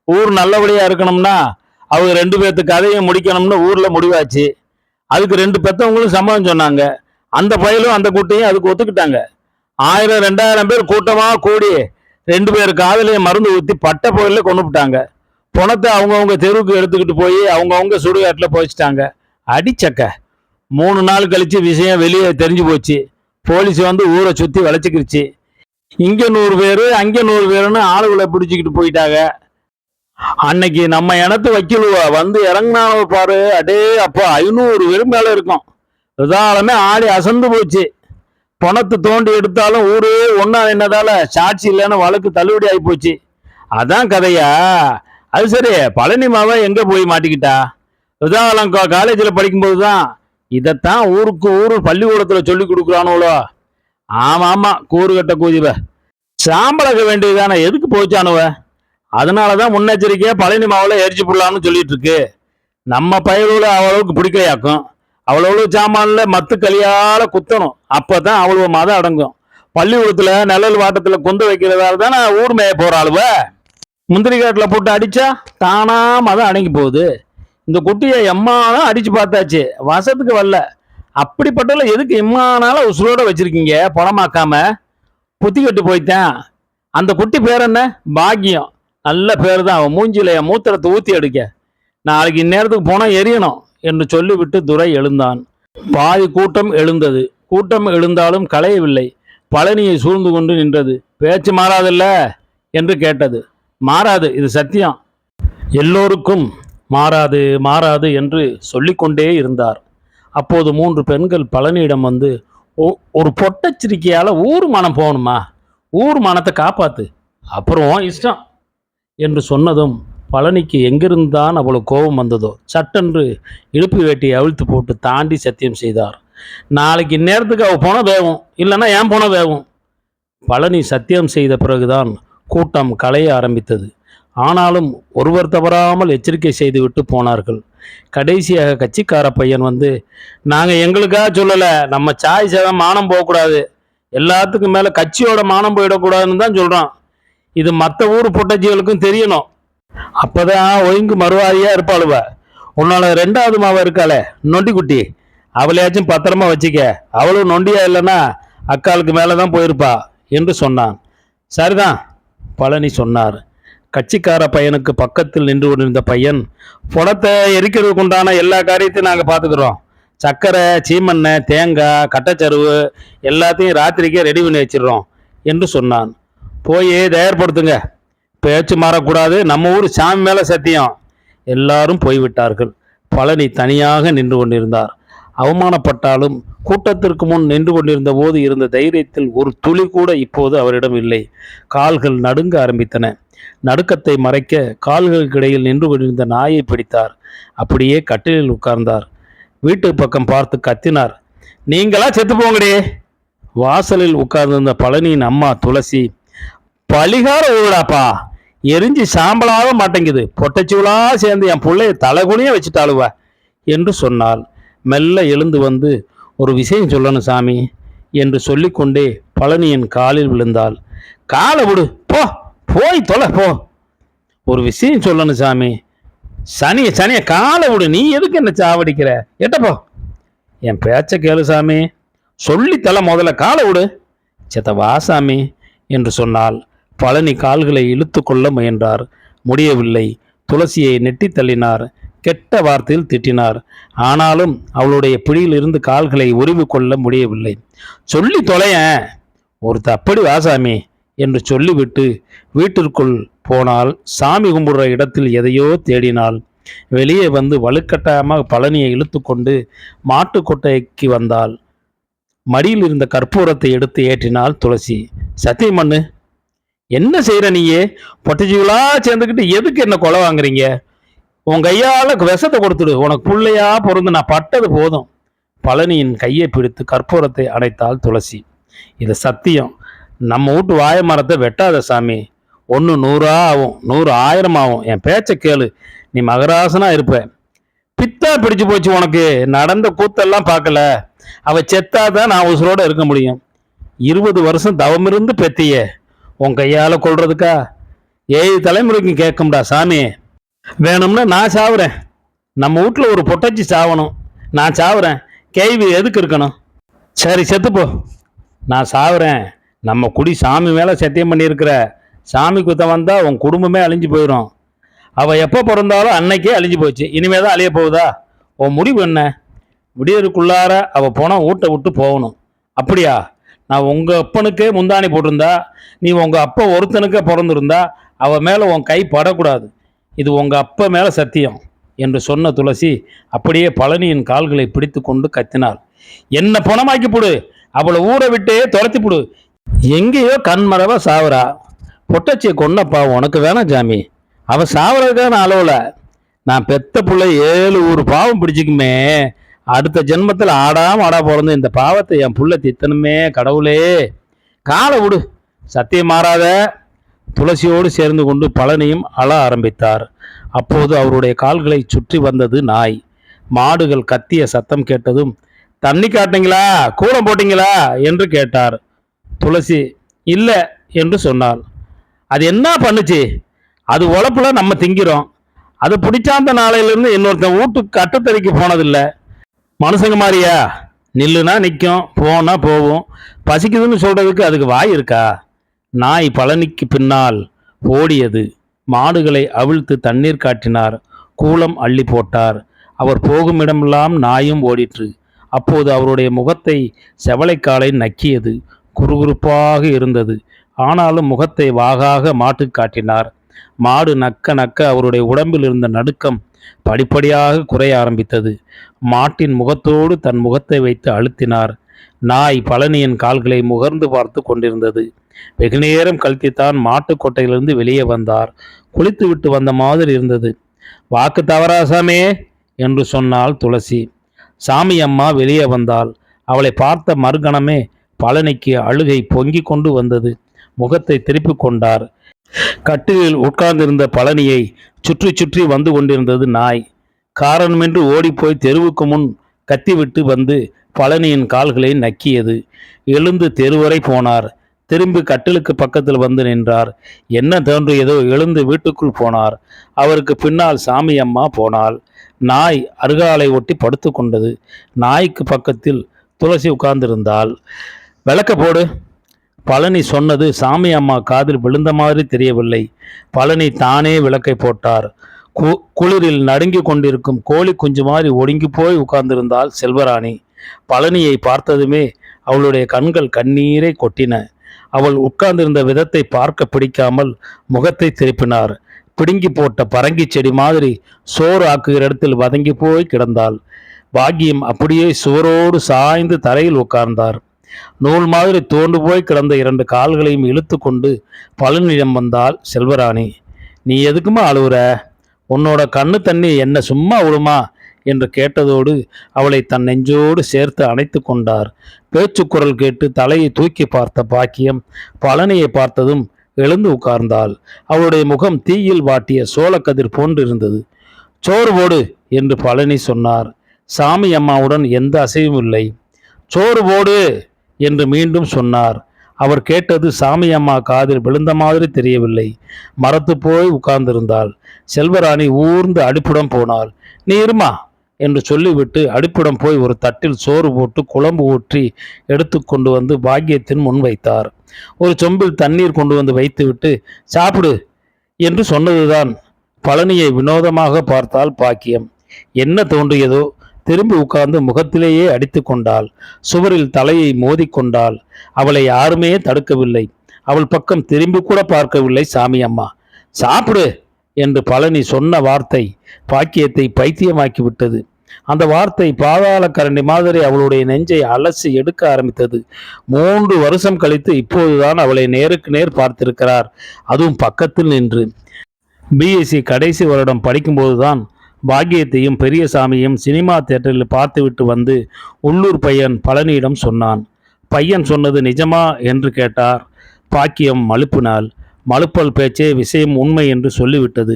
[SPEAKER 1] ஊர் நல்லபடியா இருக்கணும்னா அவங்க 2 பேர்த்து கதையும் முடிக்கணும்னு ஊர்ல முடிவாச்சு. அதுக்கு 2 பெத்தவங்களும் சம்மதம் சொன்னாங்க. அந்த பயலும் அந்த குட்டையும் அதுக்கு ஒத்துக்கிட்டாங்க. 1000 2000 பேர் கூட்டமா கூடி 2 பேர் காதலையும் மருந்து ஊற்றி பட்ட புயல்ல கொண்டு விட்டாங்க. பணத்தை அவங்கவுங்க தெருவுக்கு எடுத்துக்கிட்டு போய் அவங்கவுங்க சுடுகாட்டில் போயிச்சிட்டாங்க. அடிச்சக்க 3 நாள் கழிச்சு விஷயம் வெளியே தெரிஞ்சு போச்சு. போலீஸ் வந்து ஊரை சுற்றி வளைச்சிக்கிருச்சு. இங்கே 100 பேர் அங்கே 100 பேருன்னு ஆளுகளை பிடிச்சிக்கிட்டு போயிட்டாங்க. அன்னைக்கு நம்ம இனத்து வக்கீலுவா வந்து இறங்கினாலும் பாரு, அடே அப்பா 500 பேர் மேலே இருக்கும். விதாலமே ஆடி அசந்து போச்சு. பணத்தை தோண்டி எடுத்தாலும் ஊரே ஒன்றா நின்னதால சாட்சி இல்லைன்னு வழக்கு தள்ளுபடி ஆகி போச்சு. அதான் கதையா? அது சரி, பழனி மாவா எங்கே போய் மாட்டிக்கிட்டா? விதாலம் காலேஜில் படிக்கும்போது தான் இதைத்தான் ஊருக்கு ஊர் பள்ளிக்கூடத்தில் சொல்லி கொடுக்குறானுங்களோ. ஆமாம் ஆமாம், கூறு கட்ட கூதிவ சாம்பளக்க வேண்டியதானே, எதுக்கு போச்சானுவ? அதனால தான் முன்னெச்சரிக்கையாக பழனி மாவில் எரிச்சு போடலான்னு சொல்லிட்டு இருக்கு. நம்ம பயிரோட அவ்வளவுக்கு பிடிக்கையாக்கும். அவ்வளவு சாமான்ல மத்து களியால குத்தணும். அப்பதான் அவ்வளவு மதம் அடங்கும். பள்ளிக்கூடத்துல நிழல் வாட்டத்துல குந்த வைக்கிறதால தானே ஊர் மேய போறாளுவ. முந்திரி காட்டுல போட்டு அடிச்சா தானா மதம் அடங்கி போகுது. இந்த குட்டியை எம்மானாலும் அடிச்சு பார்த்தாச்சு, வசத்துக்கு வரல. அப்படிப்பட்டல எதுக்கு இம்மானால உசுரோட வச்சிருக்கீங்க பணமாக்காம? புத்தி கட்டு போய்த்தேன். அந்த குட்டி பேர் என்ன? பாக்கியம். நல்ல பேர் தான். அவன் மூஞ்சில மூத்திரத்தை ஊத்தி எடுக்க. நாளைக்கு இந்நேரத்துக்கு போனா எரியணும் என்று சொல்லிவிட்டு துரை எழுந்தான். பாதி கூட்டம் எழுந்தது. கூட்டம் எழுந்தாலும் களையவில்லை. பழனியை சூழ்ந்து கொண்டு நின்றது. பேச்சு மாறாதில்ல என்று கேட்டது. மாறாது, இது சத்தியம். எல்லோருக்கும் மாறாது மாறாது என்று சொல்லிக்கொண்டே இருந்தார். அப்போது 3 பெண்கள் பழனியிடம் வந்து, ஒரு பொட்டச்சிரிக்கையால் ஊர் மனம் போகணுமா? ஊர் மனத்தை காப்பாத்து, அப்புறம் இஷ்டம் என்று சொன்னதும் பழனிக்கு எங்கிருந்தான் அவ்வளவு கோபம் வந்ததோ சட்டென்று இடுப்பு வேட்டியை அவிழ்த்து போட்டு தாண்டி சத்தியம் செய்தார். நாளைக்கு இந்நேரத்துக்கு அவள் போன வேகும், இல்லைன்னா ஏன் போன வேகும். பழனி சத்தியம் செய்த பிறகுதான் கூட்டம் களைய ஆரம்பித்தது. ஆனாலும் ஒருவர் தவறாமல் எச்சரிக்கை செய்துவிட்டு போனார்கள். கடைசியாக கட்சிக்கார பையன் வந்து, நாங்கள் எங்களுக்காக சொல்லலை, நம்ம சாய் சேதம் மானம் போகக்கூடாது, எல்லாத்துக்கும் மேலே கட்சியோட மானம் போயிடக்கூடாதுன்னு தான் சொல்கிறோம். இது மற்ற ஊர் பொட்டச்சிகளுக்கும் தெரியணும். அப்பதான் ஒழுங்கு மறுவாதியா இருப்பாளுவ. உன்னால 2வது மாவ இருக்காளே நொண்டி குட்டி, அவளையாச்சும் பத்திரமா வச்சுக்க. அவளும் நொண்டியா இல்லைன்னா அக்காளுக்கு மேலதான் போயிருப்பா என்று சொன்னான். சரிதான், பழனி சொன்னார். கட்சிக்கார பையனுக்கு பக்கத்தில் நின்று கொண்டிருந்த பையன், புடத்தை எரிக்கிறதுக்கு உண்டான எல்லா காரியத்தையும் நாங்கள் பார்த்துக்கிறோம். சர்க்கரை, சீமெண்ணெய், தேங்காய், கட்டச்சருவு எல்லாத்தையும் ராத்திரிக்கே ரெடி பண்ணி வச்சிடுறோம் என்று சொன்னான். போய் தயார்படுத்துங்க, பேச்சு மாறக்கூடாது, நம்ம ஊர் சாமி மேலே சத்தியம். எல்லாரும் போய்விட்டார்கள். பழனி தனியாக நின்று கொண்டிருந்தார். அவமானப்பட்டாலும் கூட்டத்திற்கு முன் நின்று கொண்டிருந்த போது இருந்த தைரியத்தில் ஒரு துளி கூட இப்போது அவரிடம் இல்லை. கால்கள் நடுங்க ஆரம்பித்தன. நடுக்கத்தை மறைக்க கால்களுக்கு இடையில் நின்று கொண்டிருந்த நாயை பிடித்தார். அப்படியே கட்டிலில் உட்கார்ந்தார். வீட்டு பக்கம் பார்த்து கத்தினார், நீங்களா செத்து போங்கடே. வாசலில் உட்கார்ந்திருந்த பழனியின் அம்மா துளசி, பலிகார ஊடாப்பா, எரிஞ்சு சாம்பலாக மாட்டேங்குது, பொட்டச்சிவளா சேர்ந்து என் பிள்ளைய தலைகுனிய வச்சுட்டாளுவ என்று சொன்னாள். மெல்ல எழுந்து வந்து, ஒரு விஷயம் சொல்லணும் சாமி என்று சொல்லிக்கொண்டே பழனியின் காலில் விழுந்தாள். காலை விடு, போ, போய் தொலை போ. ஒரு விஷயம் சொல்லணும் சாமி. சனிய சனிய காலை விடு, நீ எதுக்கு என்ன சாவடிக்கிற? எட்டப்போ, என் பேச்ச கேளு சாமி, சொல்லி தலை, முதல்ல காலை விடு. சேத்த வா சாமி என்று சொன்னால் பழனி கால்களை இழுத்து கொள்ள முயன்றார். முடியவில்லை. துளசியை நெட்டி தள்ளினார். கெட்ட வார்த்தையில் திட்டினார். ஆனாலும் அவளுடைய பிடியிலிருந்து கால்களை உருவி கொள்ள முடியவில்லை. சொல்லி தொலையன், ஒரு தப்படி வாசாமி என்று சொல்லிவிட்டு வீட்டிற்குள் போனால் சாமி கும்பிடுற இடத்தில் எதையோ தேடினாள். வெளியே வந்து வலுக்கட்டாயமாக பழனியை இழுத்து கொண்டு மாட்டு கொட்டைக்கு வந்தாள். மடியில் இருந்த கற்பூரத்தை எடுத்து ஏற்றினாள் துளசி. சத்தியம் பண்ணு, என்ன செய்யற நீயே? பொட்டச்சிகளா சேர்ந்துக்கிட்டு எதுக்கு என்ன கொலை வாங்குறீங்க? உன் கையால விஷத்தை கொடுத்துடு, உனக்கு பிள்ளையா பொருந்து நான் பட்டது போதும். பழனியின் கையை பிடித்து கற்பூரத்தை அணைத்தாள் துளசி. இது சத்தியம். நம்ம வீட்டு வாழை மரத்தை வெட்டாத சாமி. ஒன்று 100 ஆகும், 100 1000 ஆகும். என் பேச்சை கேளு, நீ மகராசனா இருப்ப. பித்தா பிடிச்சு போச்சு உனக்கு. நடந்த கூத்தெல்லாம் பார்க்கல. அவ செத்தாதான் நான் உசுரோட இருக்க முடியும். 20 வருஷம் தவமிருந்து பெத்திய உன் கையால கொள்றதுக்கா? 7 தலைமுறைக்கு கேட்கும்டா சாமி. வேணும்னா நான் சாவுறேன். நம்ம வீட்டில் ஒரு பொட்டச்சி சாவணும். நான் சாவுறேன். கேள்வி எதுக்கு இருக்கணும்? சரி செத்துப்போ. நான் சாவுறேன். நம்ம குடி சாமி மேலே சத்தியம் பண்ணியிருக்கிற. சாமி குத்தம் வந்தால் உன் குடும்பமே அழிஞ்சு போயிடும். அவள் எப்போ பிறந்தாலும் அன்னைக்கே அழிஞ்சு போச்சு. இனிமே தான் அழிய போகுதா? உன் முடிவு என்ன? விடியறதுக்குள்ளார அவள் போனால் வீட்டை விட்டு போகணும். அப்படியா? நான் உங்கள் அப்பனுக்கே முந்தாணி போட்டிருந்தா, நீ உங்கள் அப்பா ஒருத்தனுக்கே பிறந்திருந்தா அவள் மேலே உன் கை படக்கூடாது. இது உங்கள் அப்பா மேலே சத்தியம் என்று சொன்ன துளசி அப்படியே பழனியின் கால்களை பிடித்து கொண்டு கத்தினாள். என்ன பணமாக்கி போடு, அவளை ஊரை விட்டே துரத்தி போடு. எங்கேயோ கண்மரவா சாவரா. பொட்டச்சியை கொன்னப்பா உனக்கு வேணாம் ஜாமி. அவள் சாவறதுக்கான அளவுல நான் பெத்த பிள்ளை 7 ஊர் பாவம் பிடிச்சிக்குமே. அடுத்த ஜென்மத்தில் ஆடாம ஆடா பிறந்து இந்த பாவத்தை என் புள்ள தித்தனுமே. கடவுளே, காலை விடு. சத்தியம் மாறாத. துளசியோடு சேர்ந்து கொண்டு பழனியும் அழ ஆரம்பித்தார். அப்போது அவருடைய கால்களை சுற்றி வந்தது நாய். மாடுகள் கத்திய சத்தம் கேட்டதும், தண்ணி காட்டிங்களா, கூடம் போட்டீங்களா என்று கேட்டார். துளசி இல்லை என்று சொன்னாள். அது என்ன பண்ணுச்சு? அது உழப்புல நம்ம திங்கிறோம். அது பிடிச்சாந்த நாளையிலிருந்து இன்னொருத்தன் வீட்டுக்கு கட்டுத்தறிக்கு போனதில்லை. மனுஷங்க மாதிரியா? நில்லுனா நிற்கும், போனா போகும். பசிக்குதுன்னு சொல்றதுக்கு அதுக்கு வாய் இருக்கா? நாய் பழனிக்கு பின்னால் ஓடியது. மாடுகளை அவிழ்த்து தண்ணீர் காட்டினார். கூலம் அள்ளி போட்டார். அவர் போகும் இடமெல்லாம் நாயும் ஓடிற்று. அப்போது அவருடைய முகத்தை செவளைக்காலை நக்கியது. குறுகுறுப்பாக இருந்தது. ஆனாலும் முகத்தை வாகாக மாட்டு காட்டினார். மாடு நக்க நக்க அவருடைய உடம்பில் இருந்த நடுக்கம் படிப்படியாக குறைய ஆரம்பித்தது. மாட்டின் முகத்தோடு தன் முகத்தை வைத்து அழுத்தினார். நாய் பழனியின் கால்களை முகர்ந்து பார்த்து கொண்டிருந்தது. வெகுநேரம் கழித்துத்தான் மாட்டுக் கொட்டையிலிருந்து வெளியே வந்தார். குளித்து விட்டு வந்த மாதிரி இருந்தது. வாக்கு தவறாசாமே என்று சொன்னாள் துளசி. சாமி அம்மா வெளியே வந்தாள். அவளை பார்த்த மறுகணமே பழனிக்கு அழுகை பொங்கி கொண்டு வந்தது. முகத்தை திருப்பி கொண்டார். கட்டிலில் உட்கார்ந்திருந்த பழனியை சுற்றி சுற்றி வந்து கொண்டிருந்தது நாய். காரணமின்றி ஓடிப்போய் தெருவுக்கு முன் கத்திவிட்டு வந்து பழனியின் கால்களை நக்கியது. எழுந்து தெருவரை போனார். திரும்பி கட்டிலுக்கு பக்கத்தில் வந்து நின்றார். என்ன தோன்றியதோ எழுந்து வீட்டுக்குள் போனார். அவருக்கு பின்னால் சாமி அம்மா போனாள். நாய் அருகாலை ஒட்டி படுத்து கொண்டது. நாய்க்கு பக்கத்தில் துளசி உட்கார்ந்திருந்தாள். விளக்க போடு. பழனி சொன்னது சாமி அம்மா காதில் விழுந்த மாதிரி தெரியவில்லை. பழனி தானே விளக்கை போட்டார். குளிரில் நடுங்கி கொண்டிருக்கும் கோழி குஞ்சு மாதிரி ஒடுங்கி போய் உட்கார்ந்திருந்தாள் செல்வராணி. பழனியை பார்த்ததுமே அவளுடைய கண்கள் கண்ணீரை கொட்டின. அவள் உட்கார்ந்திருந்த விதத்தை பார்க்க பிடிக்காமல் முகத்தை திருப்பினார். பிடுங்கி போட்ட பரங்கி செடி மாதிரி சோறு ஆக்குகிற இடத்தில் வதங்கி போய் கிடந்தாள். பாக்கியம் அப்படியே சுவரோடு சாய்ந்து தரையில் உட்கார்ந்தார். நூல் மாதிரி தோண்டு போய் கிடந்த 2 கால்களையும் இழுத்து கொண்டு பழனியிடம் வந்தாள் செல்வராணி. நீ எதுக்குமா அழுவுற? உன்னோட கண்ணு தண்ணி என்ன சும்மா விடுமா என்று கேட்டதோடு அவளை தன் நெஞ்சோடு சேர்த்து அணைத்து கொண்டார். பேச்சு குரல் கேட்டு தலையை தூக்கி பார்த்த பாக்கியம் பழனியை பார்த்ததும் எழுந்து உட்கார்ந்தாள். அவளுடைய முகம் தீயில் வாட்டிய சோளக்கதிர் போன்று இருந்தது. சோறு போடு என்று பழனி சொன்னார். சாமி அம்மாவுடன் எந்த அசைவும் இல்லை. சோறு போடு என்று மீண்டும் சொன்னார். அவர் கேட்டது சாமி அம்மா காதில் விழுந்த மாதிரி தெரியவில்லை. மரத்து போய் உட்கார்ந்திருந்தாள். செல்வராணி ஊர்ந்து அடுப்பிடம் போனாள். நீ இருமா என்று சொல்லிவிட்டு அடுப்பிடம் போய் ஒரு தட்டில் சோறு போட்டு குழம்பு ஊற்றி எடுத்து கொண்டு வந்து பாக்கியத்தின் முன் வைத்தார். ஒரு சொம்பில் தண்ணீர் கொண்டு வந்து வைத்துவிட்டு சாப்பிடு என்று சொன்னதுதான். பழனியை வினோதமாக பார்த்தாள் பாக்கியம். என்ன தோன்றியதோ திரும்பி உட்கார்ந்து முகத்திலேயே அடித்து கொண்டாள். சுவரில் தலையை மோதிக்கொண்டாள். அவளை யாருமே தடுக்கவில்லை. அவள் பக்கம் திரும்பி கூட பார்க்கவில்லை சாமி அம்மா. சாப்பிடு என்று பழனி சொன்ன வார்த்தை பாக்கியத்தை பைத்தியமாக்கி விட்டது. அந்த வார்த்தை பாதாள கரண்டி மாதிரி அவளுடைய நெஞ்சை அலசி எடுக்க ஆரம்பித்தது. 3 வருஷம் கழித்து இப்போதுதான் அவளை நேருக்கு நேர் பார்த்திருக்கிறார். அதுவும் பக்கத்தில் நின்று. பிஎஸ்சி கடைசி வருடம் படிக்கும்போதுதான் பாக்கியத்தையும் பெரியசாமியும் சினிமா தியேட்டரில் பார்த்துவிட்டு வந்து உள்ளூர் பையன் பழனியிடம் சொன்னான். பையன் சொன்னது நிஜமா என்று கேட்டார். பாக்கியம் மழுப்பினாள். மழுப்பல் பேச்சே விஷயம் உண்மை என்று சொல்லிவிட்டது.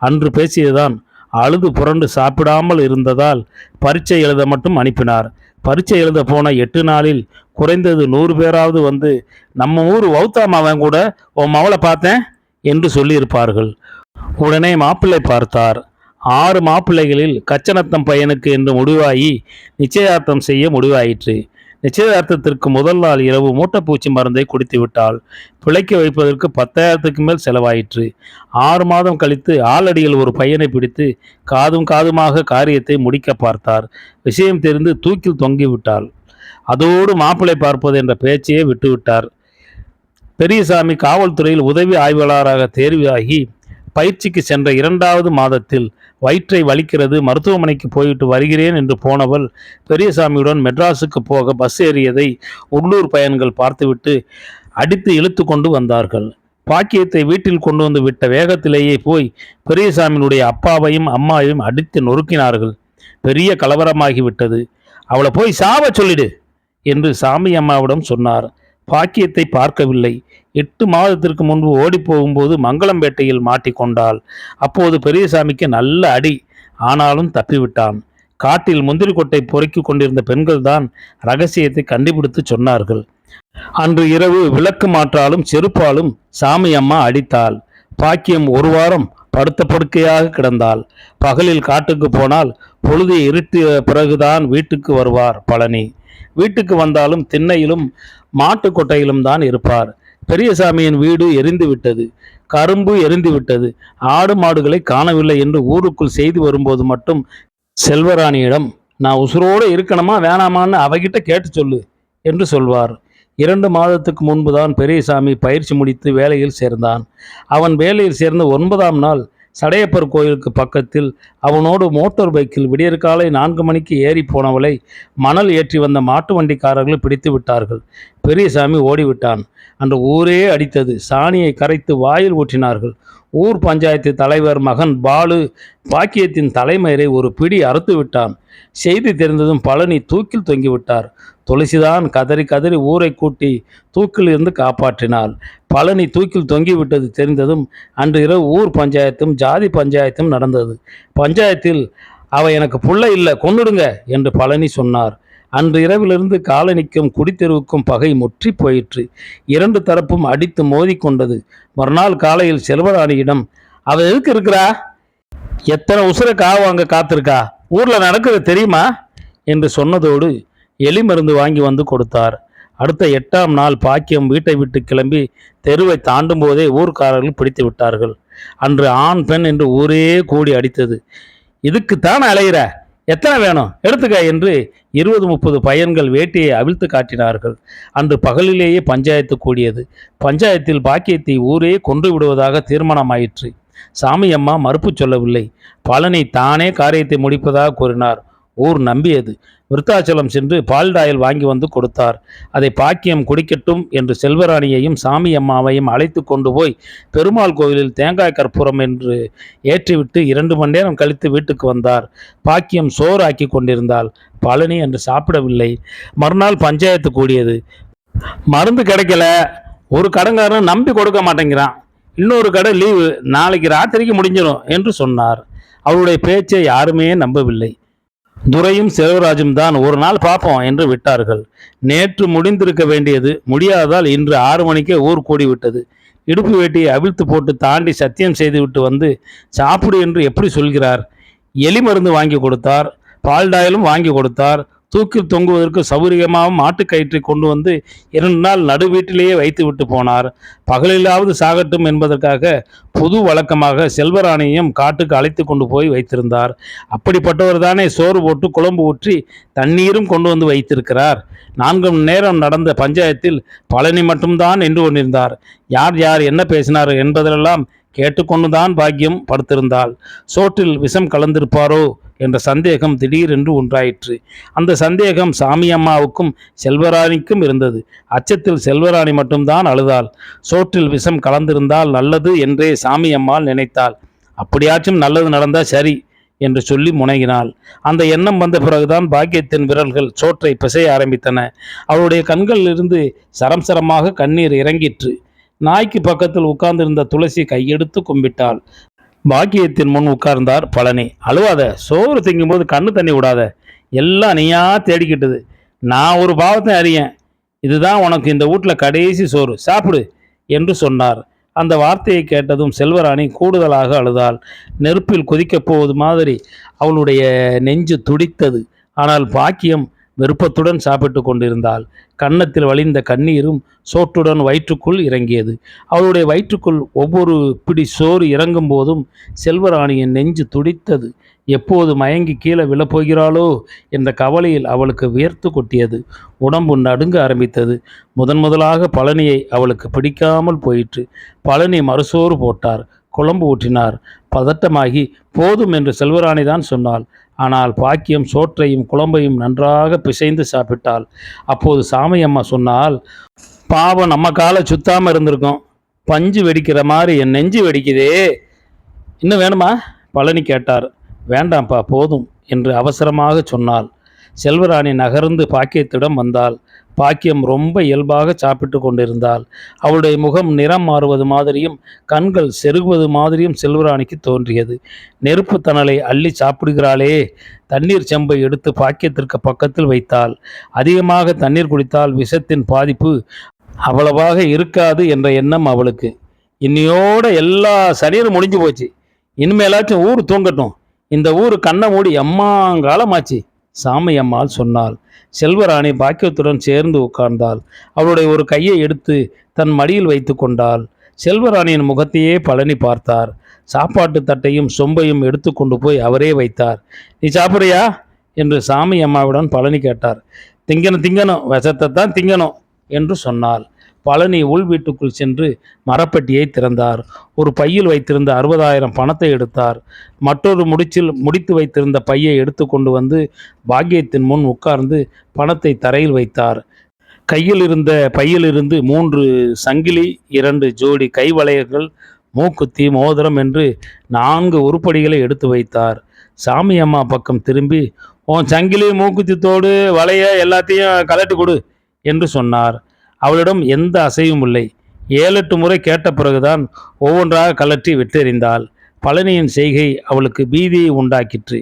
[SPEAKER 1] அன்று பேசியதான். அழுது புரண்டு சாப்பிடாமல் இருந்ததால் பரீட்சை எழுத மட்டும் அனுப்பினார். பரீட்சை எழுத போன 8 நாளில் குறைந்தது 100 பேராவது வந்து, நம்ம ஊர் வௌத்தாம் அவன் கூட உன் மவளை பார்த்தேன் என்று சொல்லியிருப்பார்கள். உடனே மாப்பிள்ளை பார்த்தார். 6 மாப்பிள்ளைகளில் கச்சனத்தம் பையனுக்கு என்று முடிவாகி நிச்சயார்த்தம் செய்ய முடிவாயிற்று. நிச்சயதார்த்தத்திற்கு முதல் நாள் இரவு மூட்டைப்பூச்சி மருந்தை குடித்து விட்டாள். பிழைக்க வைப்பதற்கு 10,000க்கு மேல் செலவாயிற்று. 6 மாதம் கழித்து ஆளடியில் ஒரு பையனை பிடித்து காதுமாக காரியத்தை முடிக்க பார்த்தார். விஷயம் தெரிந்து தூக்கில் தொங்கிவிட்டாள். அதோடு மாப்பிள்ளை பார்ப்பது என்ற பேச்சையே விட்டுவிட்டார். பெரியசாமி காவல்துறையில் உதவி ஆய்வாளராக தேர்வாகி பயிற்சிக்கு சென்ற 2வது மாதத்தில் வயிற்றை வலிக்கிறது, மருத்துவமனைக்கு போயிட்டு வருகிறேன் என்று போனவள் பெரியசாமியுடன் மெட்ராஸுக்கு போக பஸ் ஏறியதை உள்ளூர் பயன்கள் பார்த்துவிட்டு அடித்து இழுத்து கொண்டு வந்தார்கள். பாக்கியத்தை வீட்டில் கொண்டு வந்து விட்ட வேகத்திலேயே போய் பெரியசாமியினுடைய அப்பாவையும் அம்மாவையும் அடித்து நொறுக்கினார்கள். பெரிய கலவரமாகிவிட்டது. அவளை போய் சாவ சொல்லிடு என்று சாமி அம்மாவிடம் சொன்னார். பாக்கியத்தை பார்க்கவில்லை. 8 மாதத்திற்கு முன்பு ஓடி போகும்போது மங்களம்பேட்டையில் மாட்டிக்கொண்டாள். அப்போது பெரியசாமிக்கு நல்ல அடி. ஆனாலும் தப்பிவிட்டான். காட்டில் முந்திரி கொட்டை பொறுக்கி கொண்டிருந்த பெண்கள் தான் ரகசியத்தை கண்டுபிடித்து சொன்னார்கள். அன்று இரவு விளக்கு மாற்றாலும் செருப்பாலும் சாமி அம்மா அடித்தாள். பாக்கியம் 1 வாரம் படுத்த படுக்கையாக கிடந்தாள். பகலில் காட்டுக்கு போனால் பொழுது இருட்டிய பிறகுதான் வீட்டுக்கு வருவார் பழனி. வீட்டுக்கு வந்தாலும் திண்ணையிலும் மாட்டு கொட்டையிலும் தான் இருப்பார். பெரியசாமியின் வீடு எரிந்து விட்டது. கரும்பு எரிந்து விட்டது. ஆடு மாடுகளை காணவில்லை என்று ஊருக்குள் செய்தி வரும்போது மட்டும் செல்வராணியிடம், நான் உசுரோடு இருக்கணுமா வேணாமான்னு அவகிட்ட கேட்டு சொல்லு என்று சொல்வார். 2 மாதத்துக்கு முன்புதான் பெரியசாமி பயிற்சி முடித்து வேலையில் சேர்ந்தான். அவன் வேலையில் சேர்ந்த 9ஆம் நாள் சடையப்பர் கோயிலுக்கு பக்கத்தில் அவனோடு மோட்டார் பைக்கில் விடியற்காலை 4 மணிக்கு ஏறி போனவளை மணல் ஏற்றி வந்த மாட்டு வண்டிக்காரர்கள் பிடித்து விட்டார்கள். பெரியசாமி ஓடிவிட்டான். அன்று ஊரே அடித்தது. சாணியை கரைத்து வாயில் ஊற்றினார்கள். ஊர் பஞ்சாயத்து தலைவர் மகன் பாலு பாக்கியத்தின் தலைமயிரை ஒரு பிடி அறுத்து விட்டான். செய்தி தெரிந்ததும் பழனி தூக்கில் தொங்கிவிட்டார். துளசிதான் கதறி கதறி ஊரை கூட்டி தூக்கில் இருந்து காப்பாற்றினாள். பழனி தூக்கில் தொங்கிவிட்டது தெரிந்ததும் அன்று இரவு ஊர் பஞ்சாயத்தும் ஜாதி பஞ்சாயத்தும் நடந்தது. பஞ்சாயத்தில் அவ எனக்கு புள்ள இல்லை, கொன்னுடுங்க என்று பழனி சொன்னார். அன்று இரவிலிருந்து காலனிக்கும் குடித்தெருவுக்கும் பகை முற்றி போயிற்று. 2 தரப்பும் அடித்து மோதி கொண்டது. மறுநாள் காலையில் செல்வராணியிடம், அவ எதுக்கு இருக்கிறா, எத்தனை உசுர காவாங்க காத்திருக்கா, ஊர்ல நடக்கிறது தெரியுமா என்று சொன்னதோடு எலி மருந்து வாங்கி வந்து கொடுத்தார். அடுத்த 8ஆம் நாள் பாக்கியம் வீட்டை விட்டு கிளம்பி தெருவை தாண்டும் போதே ஊர்க்காரர்கள் பிடித்து விட்டார்கள். அன்று ஆண் பெண் என்று ஊரே கூடி அடித்தது. இதுக்குத்தான் அலையிற, எத்தனை வேணும் எடுத்துக்க என்று 20-30 பையன்கள் வேட்டியை அவிழ்த்து காட்டினார்கள். அன்று பகலிலேயே பஞ்சாயத்து கூடியது. பஞ்சாயத்தில் பாக்கியத்தை ஊரே கொன்று விடுவதாக தீர்மானமாயிற்று. சாமி அம்மா மறுப்பு சொல்லவில்லை. பழனி தானே காரியத்தை முடிப்பதாக கூறினார். ஊர் நம்பியது. விருத்தாச்சலம் சென்று பால்டாயில் வாங்கி வந்து கொடுத்தார். அதை பாக்கியம் குடிக்கட்டும் என்று செல்வராணியையும் சாமி அம்மாவையும் அழைத்து கொண்டு போய் பெருமாள் கோவிலில் தேங்காய் கற்பூரம் என்று ஏற்றிவிட்டு 2 மணி நேரம் கழித்து வீட்டுக்கு வந்தார். பாக்கியம் சோறு ஆக்கி கொண்டிருந்தாள். பழனி என்று சாப்பிடவில்லை. மறுநாள் பஞ்சாயத்து கூடியது. மருந்து கிடைக்கல, ஒரு கடங்காரன் நம்பி கொடுக்க மாட்டேங்கிறான், இன்னொரு கடை லீவு, நாளைக்கு ராத்திரிக்கு முடிஞ்சிடும் என்று சொன்னார். அவருடைய பேச்சை யாருமே நம்பவில்லை. துரையும் செல்வராஜும் தான் ஒரு நாள் பார்ப்போம் என்று விட்டார்கள். நேற்று முடிந்திருக்க வேண்டியது முடியாததால் இன்று 6 மணிக்கே ஊர் கூடிவிட்டது. இடுப்பு வேட்டியை அவிழ்த்து போட்டு தாண்டி சத்தியம் செய்துவிட்டு வந்து சாப்பிடு என்று எப்படி சொல்கிறார்? எலி மருந்து வாங்கி கொடுத்தார். பால்டாயிலும் வாங்கி கொடுத்தார். தூக்கில் தொங்குவதற்கு சௌகரியமாக மாட்டுக்கயிற்றை கொண்டு வந்து 2 நாள் நடு வீட்டிலேயே வைத்து விட்டு போனார். பகலிலாவது சாகட்டும் என்பதற்காக புது வழக்கமாக செல்வராணியையும் காட்டுக்கு அழைத்து கொண்டு போய் வைத்திருந்தார். அப்படிப்பட்டவர் தானே சோறு போட்டு குழம்பு ஊற்றி தண்ணீரும் கொண்டு வந்து வைத்திருக்கிறார். 4 மணி நேரம் நடந்த பஞ்சாயத்தில் பழனி மட்டும்தான் நின்று கொண்டிருந்தார். யார் யார் என்ன பேசினார் என்பதெல்லாம் கேட்டுக்கொண்டுதான் பாக்கியம் படுத்திருந்தாள். சோற்றில் விஷம் கலந்திருப்பாரோ என்ற சந்தேகம் திடீரென்று உண்டாயிற்று. அந்த சந்தேகம் சாமி அம்மாவுக்கும் செல்வராணிக்கும் இருந்தது. அச்சத்தில் செல்வராணி மட்டும்தான் அழுதாள். சோற்றில் விஷம் கலந்திருந்தால் நல்லது என்றே சாமி அம்மாள் நினைத்தாள். அப்படியாச்சும் நல்லது நடந்தா சரி என்று சொல்லி முனகினாள். அந்த எண்ணம் வந்த பிறகுதான் பாக்கியத்தின் விரல்கள் சோற்றை பிசைய ஆரம்பித்தன. அவளுடைய கண்களிலிருந்து சரம் சரமாக கண்ணீர் இறங்கிற்று. நாய்க்கு பக்கத்தில் உட்கார்ந்திருந்த துளசி கையெடுத்து கும்பிட்டாள். பாக்கியத்தின் முன் உட்கார்ந்தார் பழனி. அழுவாத, சோறு திங்கும்போது கண்ணு தண்ணி விடாத, எல்லாம் நீயா தேடிக்கிட்டது. நான் ஒரு பாவத்தை அறியேன். இதுதான் உனக்கு இந்த வீட்டில் கடைசி சோறு, சாப்பிடு என்று சொன்னார். அந்த வார்த்தையை கேட்டதும் செல்வராணி கூடுதலாக அழுதாள். நெருப்பில் கொதிக்கப் போவது மாதிரி அவளுடைய நெஞ்சு துடித்தது. ஆனால் பாக்கியம் விருப்பத்துடன் சாப்பிட்டு கொண்டிருந்தாள். கன்னத்தில் வழிந்த கண்ணீரும் சோற்றுடன் வயிற்றுக்குள் இறங்கியது. அவளுடைய வயிற்றுக்குள் ஒவ்வொரு பிடி சோறு இறங்கும் போதும் செல்வராணியின் நெஞ்சு துடித்தது. எப்போது மயங்கி கீழே விழப்போகிறாளோ என்ற கவலையில் அவளுக்கு வியர்த்து கொட்டியது. உடம்பு நடுங்க ஆரம்பித்தது. முதலாக பழனியை அவளுக்கு பிடிக்காமல் போயிற்று. பழனி மறுசோறு போட்டார், குழம்பு ஊற்றினார். பதட்டமாகி போதும் என்று செல்வராணி தான் சொன்னாள். ஆனால் பாக்கியம் சோற்றையும் குழம்பையும் நன்றாக பிசைந்து சாப்பிட்டாள். அப்போது சாமியம்மா சொன்னால், பாவம் நம்ம காலை சுத்தாமல் இருந்திருக்கோம், பஞ்சு வெடிக்கிற மாதிரி என் நெஞ்சு வெடிக்குதே, இன்னும் வேணுமா? பழனி கேட்டார். வேண்டாம்ப்பா, போதும் என்று அவசரமாக சொன்னாள். செல்வராணி நகர்ந்து பாக்கியத்திடம் வந்தாள். பாக்கியம் ரொம்ப இயல்பாக சாப்பிட்டு கொண்டிருந்தாள். அவளுடைய முகம் நிறம் மாறுவது மாதிரியும் கண்கள் செருகுவது மாதிரியும் செல்வராணிக்கு தோன்றியது. நெருப்பு தணலை அள்ளி சாப்பிடுகிறாளே. தண்ணீர் செம்பை எடுத்து பாக்கியத்திற்கு பக்கத்தில் வைத்தாள். அதிகமாக தண்ணீர் குடித்தால் விஷத்தின் பாதிப்பு அவ்வளவாக இருக்காது என்ற எண்ணம் அவளுக்கு. இன்னையோட எல்லா சரீரம் முடிஞ்சு போச்சு, இனிமேலாச்சும் ஊர் தூங்கட்டும், இந்த ஊர் கண்ணை மூடி எம்மாங்காலமாச்சு, சாமியம்மாள் சொன்னாள். செல்வராணி பாக்கியத்துடன் சேர்ந்து உட்கார்ந்தாள். அவளுடைய ஒரு கையை எடுத்து தன் மடியில் வைத்து கொண்டாள். செல்வராணியின் முகத்தையே பழனி பார்த்தார். சாப்பாட்டு தட்டையும் சொம்பையும் எடுத்து கொண்டு போய் அவரே வைத்தார். நீ சாப்பிட்றியா என்று சாமி அம்மாவிடம் பழனி கேட்டார். திங்கணும், விஷத்தை தான் திங்கணும் என்று சொன்னாள். பழனி உள் வீட்டுக்குள் சென்று மரப்பெட்டியை திறந்தார். ஒரு பையில் வைத்திருந்த 60,000 பணத்தை எடுத்தார். மற்றொரு முடித்து வைத்திருந்த பையை எடுத்து கொண்டு வந்து பாக்கியத்தின் முன் உட்கார்ந்து பணத்தை தரையில் வைத்தார். கையில் இருந்த பையிலிருந்து 3 சங்கிலி, 2 ஜோடி கைவளையல்கள், மூக்குத்தி, மோதிரம் என்று 4 உருப்படிகளை எடுத்து வைத்தார். சாமி அம்மா பக்கம் திரும்பி, உன் சங்கிலி, மூக்குத்தி, தோடு, வளைய எல்லாத்தையும் கலட்டி கொடு என்று சொன்னார். அவளிடம் எந்த அசையும் இல்லை. 7-8 முறை கேட்ட பிறகுதான் ஒவ்வொன்றாக கலற்றி விட்டெறிந்தாள். பழனியின் செய்கை அவளுக்கு பீதியை உண்டாக்கிற்று.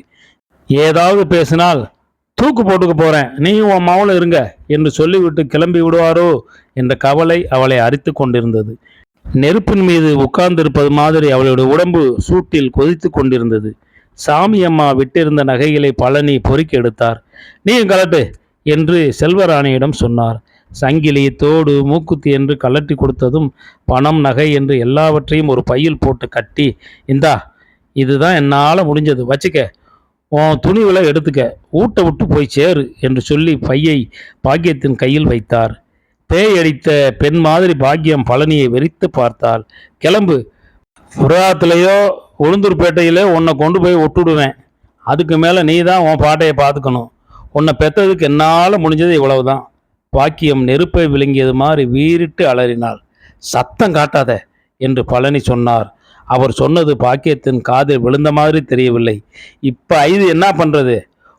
[SPEAKER 1] ஏதாவது பேசினால் தூக்கு போட்டுக்க போறேன், நீயும் உன் மாவுல இருங்க என்று சொல்லிவிட்டு கிளம்பி விடுவாரோ என்ற கவலை அவளை அரித்து கொண்டிருந்தது. நெருப்பின் மீது உட்கார்ந்திருப்பது மாதிரி அவளுடைய உடம்பு சூட்டில் கொதித்து கொண்டிருந்தது. சாமி அம்மா விட்டிருந்த நகைகளை பழனி பொறுக்கி எடுத்தார். நீயும் கலட்டு என்று செல்வராணியிடம் சொன்னார். சங்கிலி, தோடு, மூக்குத்தி என்று கலட்டி கொடுத்ததும் பணம், நகை என்று எல்லாவற்றையும் ஒரு பையில் போட்டு கட்டி, இந்தா இதுதான் என்னால் முடிஞ்சது, வச்சுக்க, உன் துணிகளை எடுத்துக்க, ஊட்ட விட்டு போய் சேரு என்று சொல்லி பையை பாக்கியத்தின் கையில் வைத்தார். பேய் அடித்த பெண் மாதிரி பாக்கியம் பழனியை வெறித்து பார்த்தாள். கிளம்பு, புறாத்துலேயோ உளுந்தூர்பேட்டையிலே உன்னை கொண்டு போய் விட்டுடுவேன், அதுக்கு மேலே நீ தான் உன் பாட்டையை பார்த்துக்கணும், உன்னை பெற்றதுக்கு என்னால் முடிஞ்சது இவ்வளவுதான். பாக்கியம் நெருப்பை விழுங்கியது மாதிரி வீறிட்டு அலறினாள். சத்தம் காட்டாத என்று பழனி சொன்னார். அவர் சொன்னது பாக்கியத்தின் காதில் விழுந்த மாதிரி தெரியவில்லை. இப்போ இது என்ன பண்ணுறது?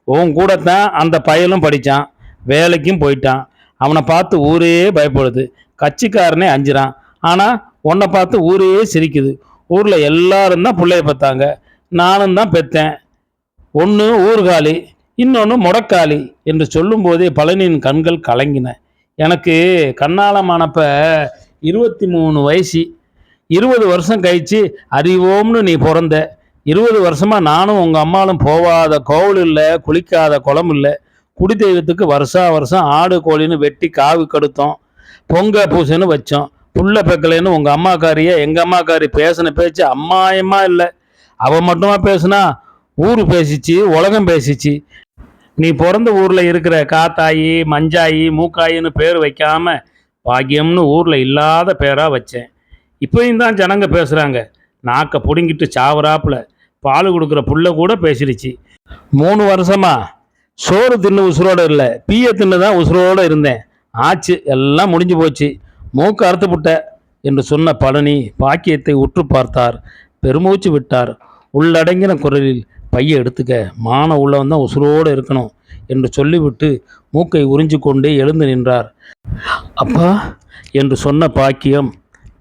[SPEAKER 1] உன் கூடத்தான் அந்த பயலும் படித்தான், வேலைக்கும் போயிட்டான், அவனை பார்த்து ஊரே பயப்படுது, கட்சிக்காரனே அஞ்சுறான். ஆனால் உன்னை பார்த்து ஊரே சிரிக்குது. ஊரில் எல்லாரும் தான் பிள்ளைய பார்த்தாங்க, நானும் தான் பெற்றேன். ஒன்று ஊர்காலி, இன்னொன்று முடக்காளி என்று சொல்லும்போதே பழனியின் கண்கள் கலங்கின. எனக்கு கண்ணாலமானப்ப 23 வயசு. 20 வருஷம் கழிச்சு அறிவோம்னு நீ பிறந்த. 20 வருஷமாக நானும் உங்கள் அம்மாவும் போகாத கோவில் இல்லை, குளிக்காத குளம் இல்லை. குடி தெய்வத்துக்கு வருஷம் ஆடு கோழின்னு வெட்டி காவி கெடுத்தோம், பொங்க பூசைன்னு வச்சோம். புள்ள பெக்கலைன்னு உங்கள் அம்மாக்காரியை எங்கள் அம்மாக்காரி பேசின பேச்சு அம்மாயமா இல்லை, அவள் மட்டுமா பேசுனா? ஊர் பேசிச்சு, உலகம் பேசிச்சு. நீ பிறந்த ஊரில் இருக்கிற காத்தாயி, மஞ்சாயி, மூக்காயின்னு பேர் வைக்காம பாக்கியம்னு ஊரில் இல்லாத பேராக வச்சேன். இப்போயும் தான் ஜனங்க பேசுகிறாங்க. நாக்கை பிடுங்கிட்டு சாவராப்பில் பால் கொடுக்குற புள்ள கூட பேசிடுச்சு. 3 வருஷமா சோறு தின்னு உசுரோடு இல்லை, பீய தின்னு தான் உசுரோடு இருந்தேன். ஆச்சு, எல்லாம் முடிஞ்சு போச்சு, மூக்கு அறுத்து புட்ட என்று சொன்ன பழனி பாக்கியத்தை உற்று பார்த்தார். பெருமூச்சு விட்டார். உள்ளடங்கின குரலில், பையை எடுத்துக்க, மான உள்ளவன் தான் உசுரோடு இருக்கணும் என்று சொல்லிவிட்டு மூக்கை உறிஞ்சு கொண்டே எழுந்து நின்றார். அப்பா என்று சொன்ன பாக்கியம்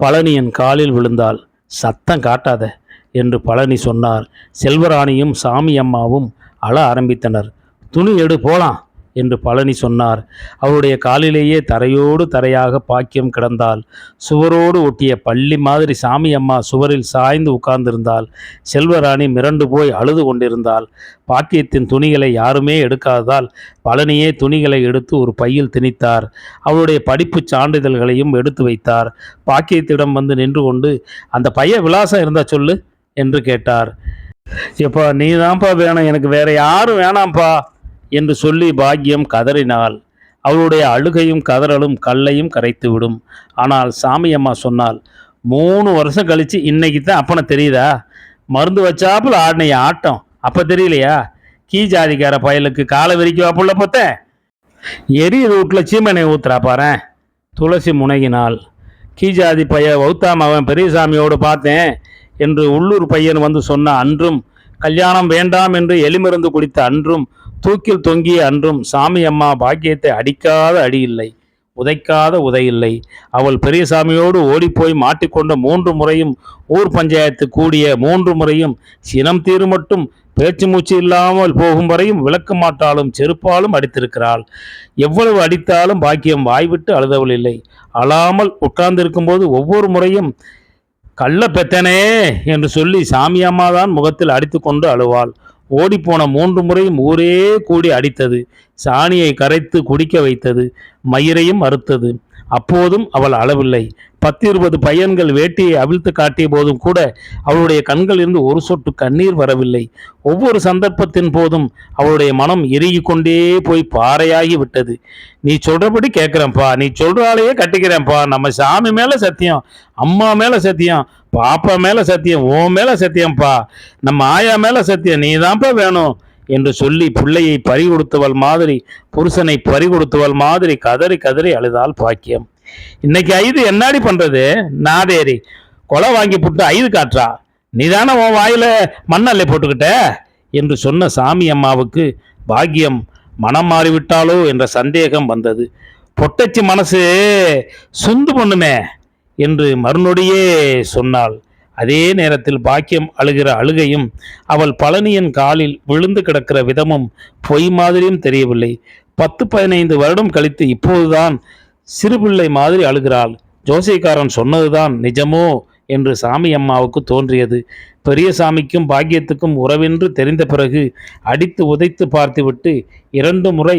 [SPEAKER 1] பழனியின் காலில் விழுந்தாள். சத்தம் காட்டாத என்று பழனி சொன்னார். செல்வராணியும் சாமி அம்மாவும் அழ ஆரம்பித்தனர். துணி எடு போலாம் என்று பழனி சொன்னார். அவருடைய காலிலேயே தரையோடு தரையாக பாக்கியம் கிடந்தாள். சுவரோடு ஒட்டிய பள்ளி மாதிரி சாமி அம்மா சுவரில் சாய்ந்து உட்கார்ந்திருந்தாள். செல்வராணி மிரண்டு போய் அழுது கொண்டிருந்தாள். பாக்கியத்தின் துணிகளை யாருமே எடுக்காததால் பழனியே துணிகளை எடுத்து ஒரு பையில் திணித்தார். அவருடைய படிப்பு சான்றிதழ்களையும் எடுத்து வைத்தார். பாக்கியத்திடம் வந்து நின்று கொண்டு, அந்த பைய விலாசம் இருந்தா சொல்லு என்று கேட்டார். எப்பா நீ தான்ப்பா வேணும், எனக்கு வேற யாரும் வேணாம்ப்பா என்று சொல்லி பாக்கியம் கதறினாள். அவளுடைய அழுகையும் கதறலும் கல்லையும் கரைத்து விடும். ஆனால் சாமி அம்மா சொன்னால், 3 வருஷம் கழிச்சு இன்னைக்கு தான் அப்பனை தெரியுதா? மருந்து வச்சாப்புல ஆடினைய ஆட்டம் அப்போ தெரியலையா? கீ ஜாதிக்கார பயலுக்கு காலை விரிக்குவா புள்ள பார்த்தேன். எரிய வீட்டில் சீமனை ஊத்துறா பாறேன். துளசி முனகினாள். கீ ஜாதி பைய வௌத்தாம் அவன் பெரியசாமியோடு பார்த்தேன் என்று உள்ளூர் பையன் வந்து சொன்ன அன்றும், கல்யாணம் வேண்டாம் என்று எலிமருந்து குடித்த அன்றும், தூக்கில் தொங்கிய அன்றும் சாமி அம்மா பாக்கியத்தை அடிக்காத அடி இல்லை, உதைக்காத உதையில்லை. அவள் பெரியசாமியோடு ஓடிப்போய் மாட்டிக்கொண்ட 3 முறையும், ஊர் பஞ்சாயத்து கூடிய 3 முறையும், சினம் தீரு மட்டும் பேச்சு மூச்சு இல்லாமல் போகும் வரையும் விளக்க மாட்டாலும் செருப்பாலும் அடித்திருக்கிறாள். எவ்வளவு அடித்தாலும் பாக்கியம் வாய்விட்டு அழுதவள் இல்லை. அழாமல் உட்கார்ந்திருக்கும் போது ஒவ்வொரு முறையும் கள்ள பெத்தனே என்று சொல்லி சாமி அம்மா தான் முகத்தில் அடித்து கொண்டு அழுவாள். ஓடிப்போன 3 முறையும் ஊரே கூடி அடித்தது. சாணியை கரைத்து குடிக்க வைத்தது. மயிரையும் அறுத்தது. அப்போதும் அவள் அளவில்லை. 10-20 பையன்கள் வேட்டியை அவிழ்த்து காட்டிய போதும் கூட அவளுடைய கண்களிலிருந்து ஒரு சொட்டு கண்ணீர் வரவில்லை. ஒவ்வொரு சந்தர்ப்பத்தின் போதும் அவளுடைய மனம் இறுகி கொண்டே போய் பாறையாகி விட்டது. நீ சொல்றபடி கேட்கிறேன்ப்பா, நீ சொல்றாலேயே கட்டிக்கிறேன்ப்பா, நம்ம சாமி மேல சத்தியம், அம்மா மேல சத்தியம், பாப்பா மேல சத்தியம், ஓ மேல சத்தியம்ப்பா, நம்ம ஆயா மேல சத்தியம், நீ தான்ப்பா வேணும் என்று சொல்லி பிள்ளையை பறி கொடுத்தவள் மாதிரி, புருஷனை பறி கொடுத்தவள் மாதிரி கதறி கதறி அழுதாள் பாக்கியம். இன்னைக்கு ஐது என்னாடி பண்றது? நாதேரி கொலை வாங்கி புட்டு ஐது காட்டுறா, நீதானே உன் வாயில மண்ணல்லை போட்டுக்கிட்ட என்று சொன்ன சாமி அம்மாவுக்கு பாக்கியம் மனம் மாறிவிட்டாளோ என்ற சந்தேகம் வந்தது. பொட்டச்சி மனசு சுந்து பண்ணுமே என்று மறுநொடியே சொன்னாள். அதே நேரத்தில் பாக்கியம் அழுகிற அழுகையும் அவள் பழனியின் காலில் விழுந்து கிடக்கிற விதமும் பொய் மாதிரியும் தெரியவில்லை. 10-15 வருடம் கழித்து இப்போதுதான் சிறுபிள்ளை மாதிரி அழுகிறாள். ஜோசியக்காரன் சொன்னதுதான் நிஜமோ என்று சாமி அம்மாவுக்கு தோன்றியது. பெரியசாமிக்கும் பாக்கியத்துக்கும் உறவென்று தெரிந்த பிறகு அடித்து உதைத்து பார்த்துவிட்டு 2 முறை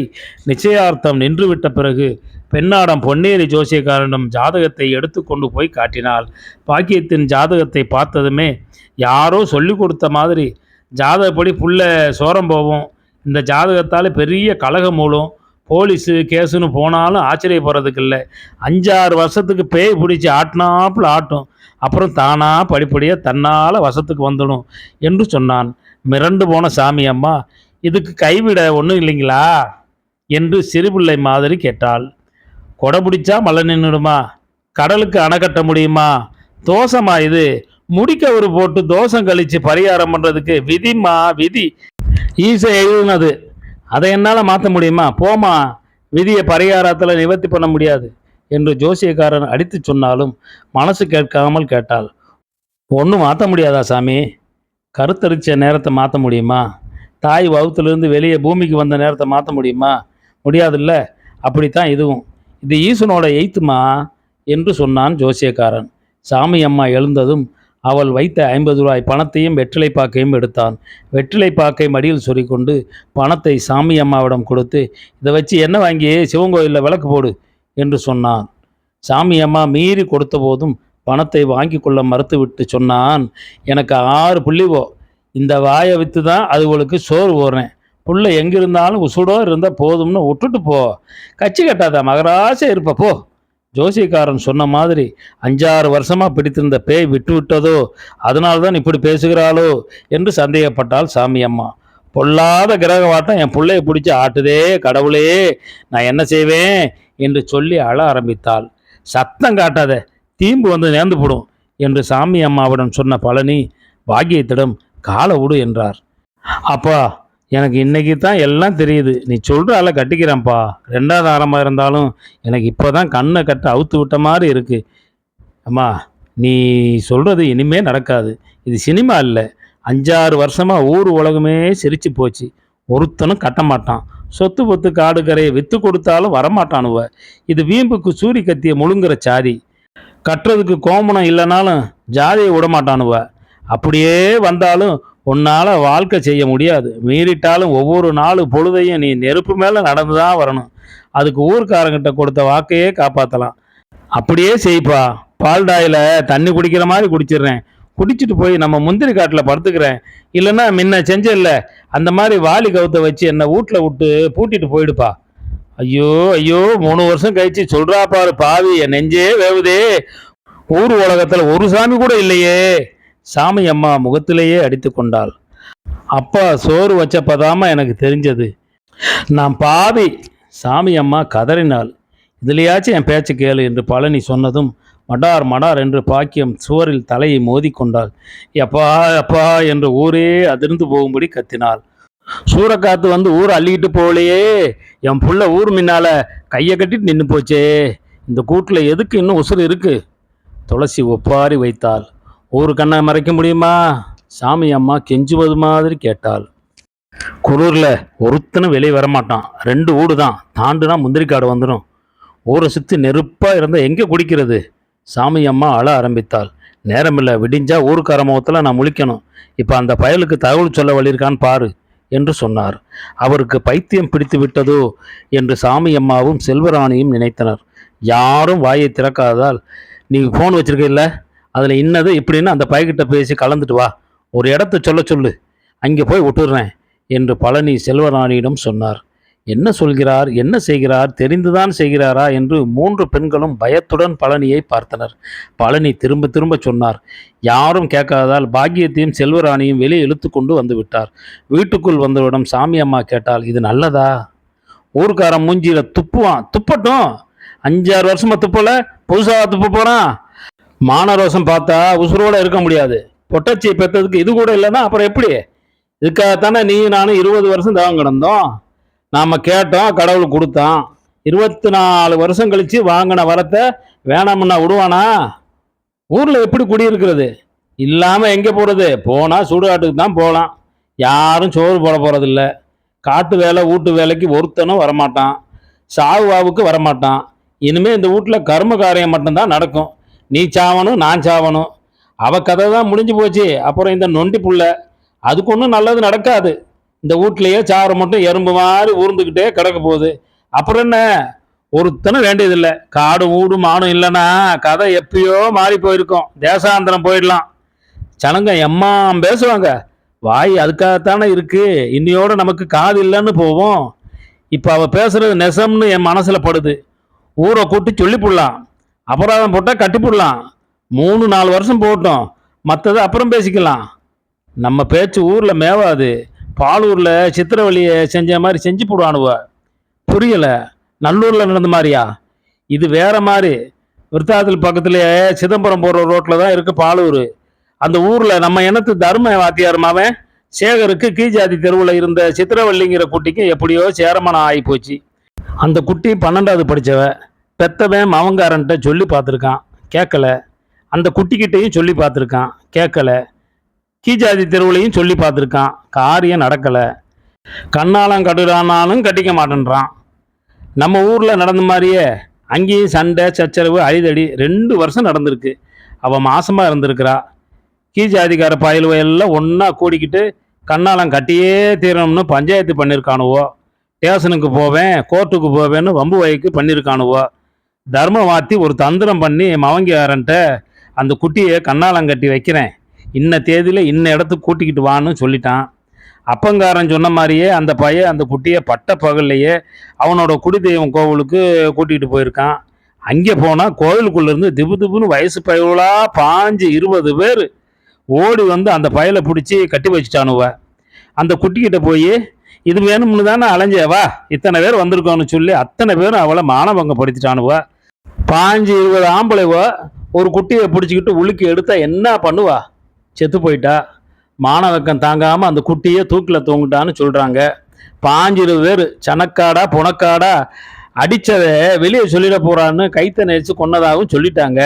[SPEAKER 1] நிச்சயார்த்தம் நின்றுவிட்ட பிறகு பெண்ணாடம் பொன்னேரி ஜோசியக்காரனிடம் ஜாதகத்தை எடுத்து கொண்டு போய் காட்டினாள். பாக்கியத்தின் ஜாதகத்தை பார்த்ததுமே யாரோ சொல்லி கொடுத்த மாதிரி, ஜாதகப்படி புள்ள சோரம் போவோம், இந்த ஜாதகத்தால் பெரிய கலகம் மூலம், போலீஸு கேஸுன்னு போனாலும் ஆச்சரியப்படுறதுக்கு இல்லை, 5-6 வருஷத்துக்கு பேய் பிடிச்சி ஆட்டினாப்புல ஆட்டும், அப்புறம் தானா படிப்படியாக தன்னால் வசத்துக்கு வந்துடும் என்று சொன்னான். மிரண்டு போன சாமி அம்மா, இதுக்கு கைவிட ஒன்றும் இல்லைங்களா என்று சிறுபிள்ளை மாதிரி கேட்டாள். கொடை பிடிச்சா மழை நின்றுடுமா? கடலுக்கு அணை கட்ட முடியுமா? தோசமா இது? முடிக்கவரு போட்டு தோசம் கழித்து பரிகாரம் பண்ணுறதுக்கு விதிமா விதி, ஈஸை எழுதுனது, அதை என்னால் மாற்ற முடியுமா? போமா, விதியை பரிகாரத்தில் நிவர்த்தி பண்ண முடியாது என்று ஜோசியக்காரன் அடித்து சொன்னாலும் மனசு கேட்காமல் கேட்டாள். ஒன்றும் மாற்ற முடியாதா சாமி? கருத்தரிச்ச நேரத்தை மாற்ற முடியுமா? தாய் வகுத்துலேருந்து வெளியே பூமிக்கு வந்த நேரத்தை மாற்ற முடியுமா? முடியாதுல்ல. அப்படித்தான் இதுவும், இது ஈசனோட எய்த்துமா என்று சொன்னான் ஜோசியக்காரன். சாமி அம்மா எழுந்ததும் அவள் வைத்த 50 ரூபாய் பணத்தையும் வெற்றிலை பாக்கையும் எடுத்தான். வெற்றிலை பாக்கை மடியில் சொறிக்கொண்டு பணத்தை சாமி அம்மாவிடம் கொடுத்து, இதை வச்சு என்ன வாங்கி சிவங்கோயிலில் விளக்கு போடு என்று சொன்னான். சாமி அம்மா மீறி கொடுத்த போதும் பணத்தை வாங்கி கொள்ள மறுத்துவிட்டு சொன்னான், எனக்கு 6 புள்ளிவோ, இந்த வாயை விற்று தான் அதுகளுக்கு சோறு போடுறேன், புள்ள எங்கிருந்தாலும் உசுடோ இருந்தால் போதும்னு விட்டுட்டு போ, கட்சி கட்டாத மகராசே இருப்ப போ. ஜோசியக்காரன் சொன்ன மாதிரி 5-6 வருஷமாக பிடித்திருந்த பேய் விட்டு விட்டதோ, அதனால்தான் இப்படி பேசுகிறாளோ என்று சந்தேகப்பட்டாள் சாமி அம்மா. பொல்லாத கிரகவாட்டம் என் பிள்ளையை பிடிச்சி ஆட்டுதே, கடவுளே நான் என்ன செய்வேன் என்று சொல்லி அழ ஆரம்பித்தாள். சத்தம் காட்டாத, தீம்பு வந்து நேர்ந்து போடும் என்று சாமி அம்மாவிடம் சொன்ன பழனி பாக்கியத்திடம் காலை விடு என்றார். அப்பா, எனக்கு இன்னைக்கு தான் எல்லாம் தெரியுது. நீ சொல்ற ஆள கட்டிக்கிறேன்ப்பா. 2வது ஆரம்பம் இருந்தாலும் எனக்கு இப்போ தான் கண்ண கட்ட அவுத்து விட்ட மாரி இருக்கு. அம்மா, நீ சொல்றது இனிமே நடக்காது. இது சினிமா இல்ல. 5, 6 வருஷமா ஊர் உலகமே சிரிச்சு போச்சு. ஒருத்தனும் கட்ட மாட்டான். சொத்து பொத்து காடு கரையை வித்து கொடுத்தாலும் வரமாட்டானுவ. இது வீம்புக்கு சூரி கத்திய முழுங்குற சாதி. கட்டுறதுக்கு கோமணம் இல்லைனாலும் ஜாதியை விடமாட்டானுவ. அப்படியே வந்தாலும் உன்னால் வாழ்க்கை செய்ய முடியாது. மீறிட்டாலும் ஒவ்வொரு நாலு பொழுதையும் நீ நெருப்பு மேலே நடந்து தான் வரணும். அதுக்கு ஊர்க்காரங்கிட்ட கொடுத்த வாக்கையே காப்பாற்றலாம். அப்படியே செய்ப்பா. பால்டாயில் தண்ணி குடிக்கிற மாதிரி குடிச்சிடுறேன். குடிச்சிட்டு போய் நம்ம முந்திரி காட்டில் படுத்துக்கிறேன். இல்லைன்னா முன்ன செஞ்சல அந்த மாதிரி வாலி கவுத்தை வச்சு என்னை வீட்டில் விட்டு பூட்டிட்டு போயிடுப்பா. ஐயோ ஐயோ, 3 வருஷம் கழிச்சு சொல்றா பாரு பாவி, என் நெஞ்சே வேவுதே. ஊர் உலகத்துல ஒரு சாமி கூட இல்லையே. சாமி அம்மா முகத்திலேயே அடித்து கொண்டாள். அப்பா சோறு வச்சப்பதாம எனக்கு தெரிஞ்சது. நான் பாவி. சாமி அம்மா கதறினாள். இதுலையாச்சும் என் பேச்சு கேளு என்று பழனி சொன்னதும் மடார் மடார் என்று பாக்கியம் சுவரில் தலையை மோதி கொண்டாள். எப்பா எப்பா என்று ஊரே அதிர்ந்து போகும்படி கத்தினாள். சூறக்காத்து வந்து ஊர் அள்ளிக்கிட்டு போகலையே. என் புள்ள ஊர் முன்னால கையை கட்டிட்டு நின்று போச்சே. இந்த கூட்டில் எதுக்கு இன்னும் உசுறு இருக்கு? துளசி ஒப்பாரி வைத்தாள். ஊரு கண்ணை மறைக்க முடியுமா? சாமி அம்மா கெஞ்சுவது மாதிரி கேட்டாள். குரூரில் ஒருத்தனும் வெளியே வரமாட்டான். 2 வீடு தான், தாண்டுனா முந்திரிக்காடு வந்துடும். ஊரை சுற்றி நெருப்பாக இருந்தால் எங்கே குடிக்கிறது? சாமி அம்மா அழ ஆரம்பித்தாள். நேரமில்லை, விடிஞ்சா ஊருக்கார முகத்தில் நான் முழிக்கணும். இப்போ அந்த பயலுக்கு தகவல் சொல்ல வழியிருக்கான்னு பாரு என்று சொன்னார். அவருக்கு பைத்தியம் பிடித்து விட்டதோ என்று சாமி அம்மாவும் செல்வராணியும் நினைத்தனர். யாரும் வாயை திறக்காததால், நீ ஃபோன் வச்சிருக்க இல்லை, அதில் இன்னது இப்படின்னு அந்த பையகிட்ட பேசி கலந்துட்டு வா. ஒரு இடத்த சொல்ல சொல்லு, அங்கே போய் விட்டுடுறேன் என்று பழனி செல்வராணியிடம் சொன்னார். என்ன சொல்கிறார், என்ன செய்கிறார், தெரிந்துதான் செய்கிறாரா என்று 3 பெண்களும் பயத்துடன் பழனியை பார்த்தனர். பழனி திரும்ப திரும்ப சொன்னார். யாரும் கேட்காததால் பாக்கியத்தையும் செல்வராணியும் வெளியே இழுத்து கொண்டு வந்து விட்டார். வீட்டுக்குள் வந்தவிடம் சாமி அம்மா கேட்டால், இது நல்லதா? ஊர்க்காரன் மூஞ்சியில துப்புவான். துப்பட்டும். 5, 6 வருஷமா துப்பல, புதுசாக துப்ப போறான். மானரோசம் பார்த்தா உசுரோட இருக்க முடியாது. பொட்டச்சியை பெற்றதுக்கு இது கூட இல்லைன்னா அப்புறம் எப்படி? இதுக்காகத்தானே நீ நானும் 20 வருஷம் தவம் கிடந்தோம். நாம் கேட்டோம், கடவுள் கொடுத்தான். 24 வருஷம் கழித்து வாங்கின வரத்தை வேணாமுன்னா விடுவானா? ஊரில் எப்படி குடியிருக்கிறது? இல்லாமல் எங்கே போகிறது? போனால் சுடுகாட்டுக்கு தான் போகலாம். யாரும் சோறு போட போகிறதில்ல. காட்டு வேலை வீட்டு வேலைக்கு ஒருத்தனும் வரமாட்டான். சாவுவாவுக்கு வரமாட்டான். இனிமேல் இந்த வீட்டில் கர்ம காரியம் மட்டும்தான் நடக்கும். நீ சாவணும், நான் சாவணும். அவ கதை தான் முடிஞ்சு போச்சு. அப்புறம் இந்த நொண்டி புள்ள, அதுக்கு ஒன்றும் நல்லது நடக்காது. இந்த வீட்லேயே சாவர மட்டும் எறும்பு மாதிரி ஊர்ந்துக்கிட்டே கிடக்க போகுது. அப்புறம் என்ன? ஒருத்தனும் வேண்டியதில்லை. காடு ஊடு மானும் இல்லைன்னா கதை எப்பயோ மாறி போயிருக்கும். தேசாந்திரம் போயிடலாம். ஜனங்க எம்மாம் பேசுவாங்க. வாய் அதுக்காகத்தானே இருக்கு. இன்னையோட நமக்கு காது இல்லைன்னு போவோம். இப்போ அவள் பேசுறது நெசம்னு என் மனசில் படுது. ஊரை கூட்டி சொல்லி போடலாம். அபராதம் போட்டால் கட்டி போடலாம். 3, 4 வருஷம் போட்டோம். மற்றது அப்புறம் பேசிக்கலாம். நம்ம பேச்சு ஊரில் மேவாது. பாலூரில் சித்திரவழியை செஞ்ச மாதிரி செஞ்சு போடுவானுவ. புரியலை? நல்லூரில் நடந்த மாதிரியா? இது வேற மாதிரி. விருத்தாத்தில் பக்கத்துலேயே சிதம்பரம் போகிற ரோட்டில் தான் இருக்குது பாலூர். அந்த ஊரில் நம்ம இனத்து தர்ம வாத்தியாருமாவன் சேகருக்கு கீஜாதி தெருவில் இருந்த சித்திரவள்ளிங்கிற குட்டிக்கு எப்படியோ சேரமணம் ஆகி போச்சு. அந்த குட்டி 12வது படித்தவ. பெத்தவன் மவங்காரன்ட்ட சொல்லி பார்த்துருக்கான், கேட்கல. அந்த குட்டிக்கிட்டையும் சொல்லி பார்த்துருக்கான், கேட்கல. கீஜாதி தெருவுலையும் சொல்லி பார்த்துருக்கான், காரியம் நடக்கலை. கண்ணாலம் கட்டுறானாலும் கட்டிக்க மாட்டேன்றான். நம்ம ஊரில் நடந்த மாதிரியே அங்கேயும் சண்டை சச்சரவு அழிதடி 2 வருஷம் நடந்திருக்கு. அவள் மாசமாக இருந்திருக்கிறா. கீஜாதிகார பயலுவையெல்லாம் ஒன்றா கூடிக்கிட்டு கண்ணாலம் கட்டியே தீரணும்னு பஞ்சாயத்து பண்ணியிருக்கானுவோ. ஸ்டேஷனுக்கு போவேன், கோர்ட்டுக்கு போவேன்னு வம்பு வகைக்கு பண்ணியிருக்கானுவோ. தர்மவாத்தி ஒரு தந்திரம் பண்ணி மவங்கியாரன்ட்ட அந்த குட்டியை கண்ணாலம் கட்டி வைக்கிறேன், இன்ன தேதியில் இன்ன இடத்துக்கு கூட்டிக்கிட்டு வான்னு சொல்லிட்டான். அப்பங்காரன் சொன்ன மாதிரியே அந்த பையன் அந்த குட்டியை பட்ட பகல்லையே அவனோட குடி தெய்வம் கோவிலுக்கு கூட்டிகிட்டு போயிருக்கான். அங்கே போனால் கோவிலுக்குள்ளேருந்து திபு திபுன்னு வயசு பயலாக பாஞ்சு 20 பேர் ஓடி வந்து அந்த பயலை பிடிச்சி கட்டி வச்சுட்டானுவ. அந்த குட்டிக்கிட்ட போய், இது வேணும்னு தானே அலைஞ்சேவா, இத்தனை பேர் வந்திருக்கோன்னு சொல்லி அத்தனை பேரும் அவளை மானபங்கப்படுத்திட்டானுவ. 15-20 ஆம்பளைவோ ஒரு குட்டியை பிடிச்சிக்கிட்டு உலுக்கி எடுத்தா என்ன பண்ணுவா? செத்து போயிட்டா. மானவக்கம் தாங்காமல் அந்த குட்டியை தூக்கில் தூங்கிட்டான்னு சொல்கிறாங்க. 5 பேர் சனக்காடா புனக்காடா அடித்ததை வெளியே சொல்லிட போகிறான்னு கைத்தை நெரிச்சு கொன்னதாகவும் சொல்லிட்டாங்க.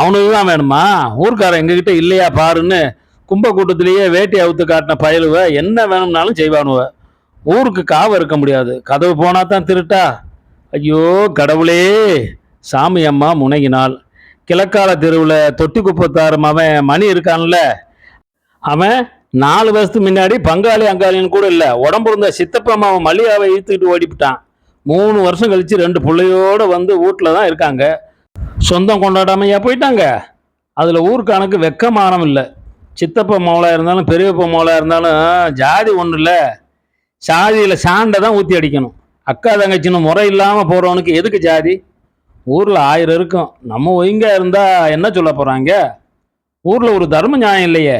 [SPEAKER 1] அவனுக்கு தான் வேணுமா? ஊர்க்காரன் எங்ககிட்ட இல்லையா பாருன்னு கும்ப கூட்டத்திலேயே வேட்டி அவுத்து காட்டின பயலுவ என்ன வேணும்னாலும் செய்வானுவ. ஊருக்கு காவ இருக்க முடியாது, கதவு போனா தான் திருட்டா. ஐயோ கடவுளே! சாமி அம்மா முனகினாள். கிழக்கால தெருவில் தொட்டி குப்பத்தாரு அவன் மணி இருக்கான்ல, அவன் 4 வருஷத்துக்கு முன்னாடி பங்காளி அங்காளின்னு கூட இல்லை, உடம்பு இருந்த சித்தப்பா அவன் மல்லிகாவை இழுத்துக்கிட்டு ஓடிவிட்டான். 3 வருஷம் கழிச்சு 2 பிள்ளையோடு வந்து வீட்டில் தான் இருக்காங்க. சொந்தம் கொண்டாடாமையா போயிட்டாங்க. அதில் ஊருக்கானுக்கு வெக்கமானம் இல்லை. சித்தப்பா மோளாக இருந்தாலும் பெரியப்பா மோளாக இருந்தாலும் ஜாதி ஒன்றும் இல்லை. சாதியில் சாண்டை தான் ஊற்றி அடிக்கணும். அக்கா தங்கச்சின்னு முறை இல்லாமல் போகிறவனுக்கு எதுக்கு ஜாதி? ஊரில் 1000 இருக்கும், நம்ம ஒய்ங்க இருந்தால் என்ன சொல்ல போகிறாங்க? ஊரில் ஒரு தர்ம நியாயம் இல்லையே,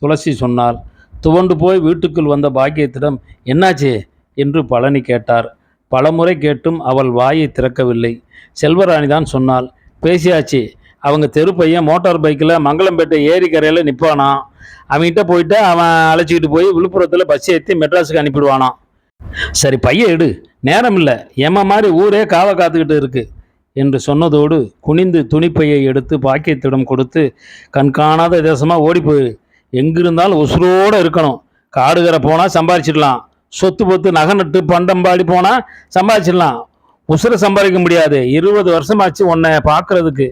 [SPEAKER 1] துளசி சொன்னாள். துவண்டு போய் வீட்டுக்குள் வந்த பாக்கியத்திடம் என்னாச்சு என்று பழனி கேட்டார். பலமுறை கேட்டும் அவள் வாயை திறக்கவில்லை. செல்வராணி தான் சொன்னாள். பேசியாச்சு. அவங்க தெரு பையன் மோட்டார் பைக்கில் மங்களம்பேட்டை ஏரிக்கரையில் நிற்பானான். அவன்கிட்ட போயிட்டு அவன் அழைச்சிக்கிட்டு போய் விழுப்புரத்தில் பஸ் ஏற்றி மெட்ராஸுக்கு அனுப்பிடுவானான். சரி பையன் எடு, நேரம் இல்லை, ஏமா மாதிரி ஊரே காவ காத்துக்கிட்டு இருக்கு என்று சொன்னதோடு குனிந்து துணிப்பையை எடுத்து பாக்கியத்திடம் கொடுத்து, கண்காணாத தேசமாக ஓடி போயிரு, எங்கிருந்தாலும் உசுரோடு இருக்கணும். காடுகரை போனால் சம்பாதிச்சிடலாம், சொத்து பொத்து நகை நட்டு பண்டம்பாடி போனால் சம்பாதிச்சிடலாம், உசுரை சம்பாதிக்க முடியாது. 20 வருஷமாச்சு உன்னை பார்க்கறதுக்கு.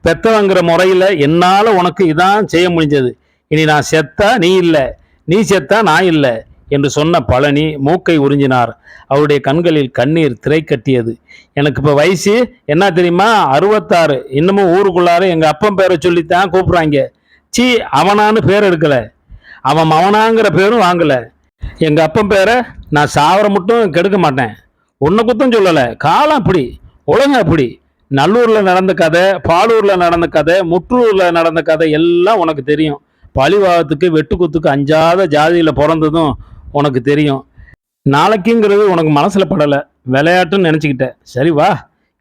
[SPEAKER 1] பெத்தவங்கிற முறையில் என்னால் உனக்கு இதான் செய்ய முடிஞ்சது. இனி நான் செத்தா நீ இல்லை, நீ செத்தா நான் இல்லை என்று சொன்ன பழனி மூக்கை உறிஞ்சினார். அவருடைய கண்களில் கண்ணீர் திரை கட்டியது. எனக்கு இப்போ வயசு என்ன தெரியுமா? 66. இன்னமும் ஊருக்குள்ளார எங்கள் அப்பன் பேரை சொல்லித்தான் கூப்பிட்றாங்க. சீ, அவனான்னு பேர் எடுக்கலை, அவன் அவனாங்கிற பேரும் வாங்கலை. எங்கள் அப்பன் பேரை நான் சாவர மட்டும் கெடுக்க மாட்டேன். உன்னை குத்தம் சொல்லலை, காலம் அப்படி, உலகம் அப்படி. நல்லூரில் நடந்த கதை, பாலூரில் நடந்த கதை, முற்றூரில் நடந்த கதை எல்லாம் உனக்கு தெரியும். பழிவாகத்துக்கு வெட்டுக்குத்துக்கு அஞ்சாத ஜாதியில் பிறந்ததும் உனக்கு தெரியும். நாளைக்குங்கிறது உனக்கு மனசில் படலை, விளையாட்டுன்னு நினச்சிக்கிட்ட. சரி வா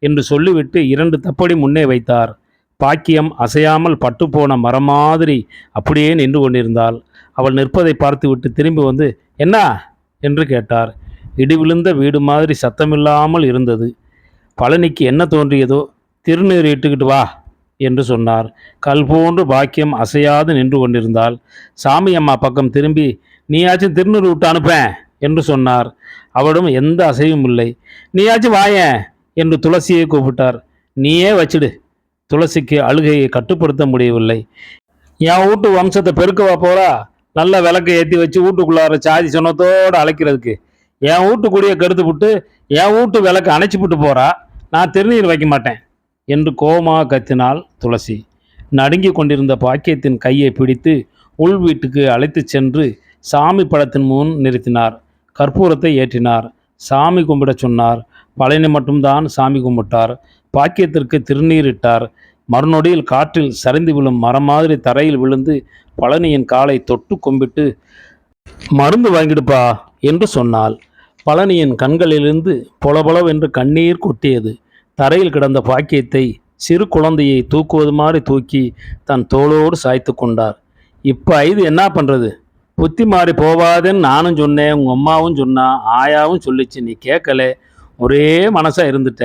[SPEAKER 1] என்று சொல்லிவிட்டு 2 தப்படி முன்னே வைத்தார். பாக்கியம் அசையாமல் பட்டுப்போன மரம் மாதிரி அப்படியே நின்று கொண்டிருந்தாள். அவள் நிற்பதை பார்த்துவிட்டு திரும்பி வந்து என்ன என்று கேட்டார். இடி விழுந்த வீடு மாதிரி சத்தமில்லாமல் இருந்தது. பழனிக்கு என்ன தோன்றியதோ, திருநீர் இட்டுக்கிட்டு வா என்று சொன்னார். கல் போன்று பாக்கியம் அசையாது நின்று கொண்டிருந்தாள். சாமி அம்மா பக்கம் திரும்பி நீயாச்சும் திருநீர் விட்டு அனுப்பேன் என்று சொன்னார். அவளும் எந்த அசையும் இல்லை. நீயாச்சும் வாயேன் என்று துளசியை கூப்பிட்டார். நீயே வச்சிடு. துளசிக்கு அழுகையை கட்டுப்படுத்த முடியவில்லை. என் வீட்டு வம்சத்தை பெருக்கவா போறா? நல்ல விளக்கை ஏற்றி வச்சு வீட்டுக்குள்ளார சாதி சொன்னத்தோடு அழைக்கிறதுக்கு என் வீட்டுக்குடியை கெடுத்து விட்டு என் வீட்டு விளக்கு அணைச்சி விட்டு போறா. நான் திருநீர் வைக்க மாட்டேன் என்று கோபமாக கத்தினாள் துளசி. நடுங்கி கொண்டிருந்த பாக்கியத்தின் கையை பிடித்து உள் வீட்டுக்கு அழைத்து சென்று சாமி படத்தின் முன் நிறுத்தினார். கற்பூரத்தை ஏற்றினார். சாமி கும்பிட சொன்னார். பழனி மட்டும்தான் சாமி கும்பிட்டார். பாக்கியத்திற்கு திருநீரிட்டார். மறுநொடியில் காற்றில் சரிந்து விழும் மரம் மாதிரி தரையில் விழுந்து பழனியின் காலை தொட்டு கும்பிட்டு மருந்து வாங்கிடுப்பா என்று சொன்னாள். பழனியின் கண்களிலிருந்து பொலபொலவென்று கண்ணீர் கொட்டியது. தரையில் கிடந்த பாக்கியத்தை சிறு குழந்தையை தூக்குவது மாதிரி தூக்கி தன் தோளோடு சாய்த்து கொண்டார். இப்போ இது என்ன பண்ணுறது? புத்தி மாறி போவாதேன்னு நானும் சொன்னேன், உங்கள் அம்மாவும் சொன்னா, ஆயாவும் சொல்லிச்சு, நீ கேட்கல. ஒரே மனசாக இருந்துட்ட.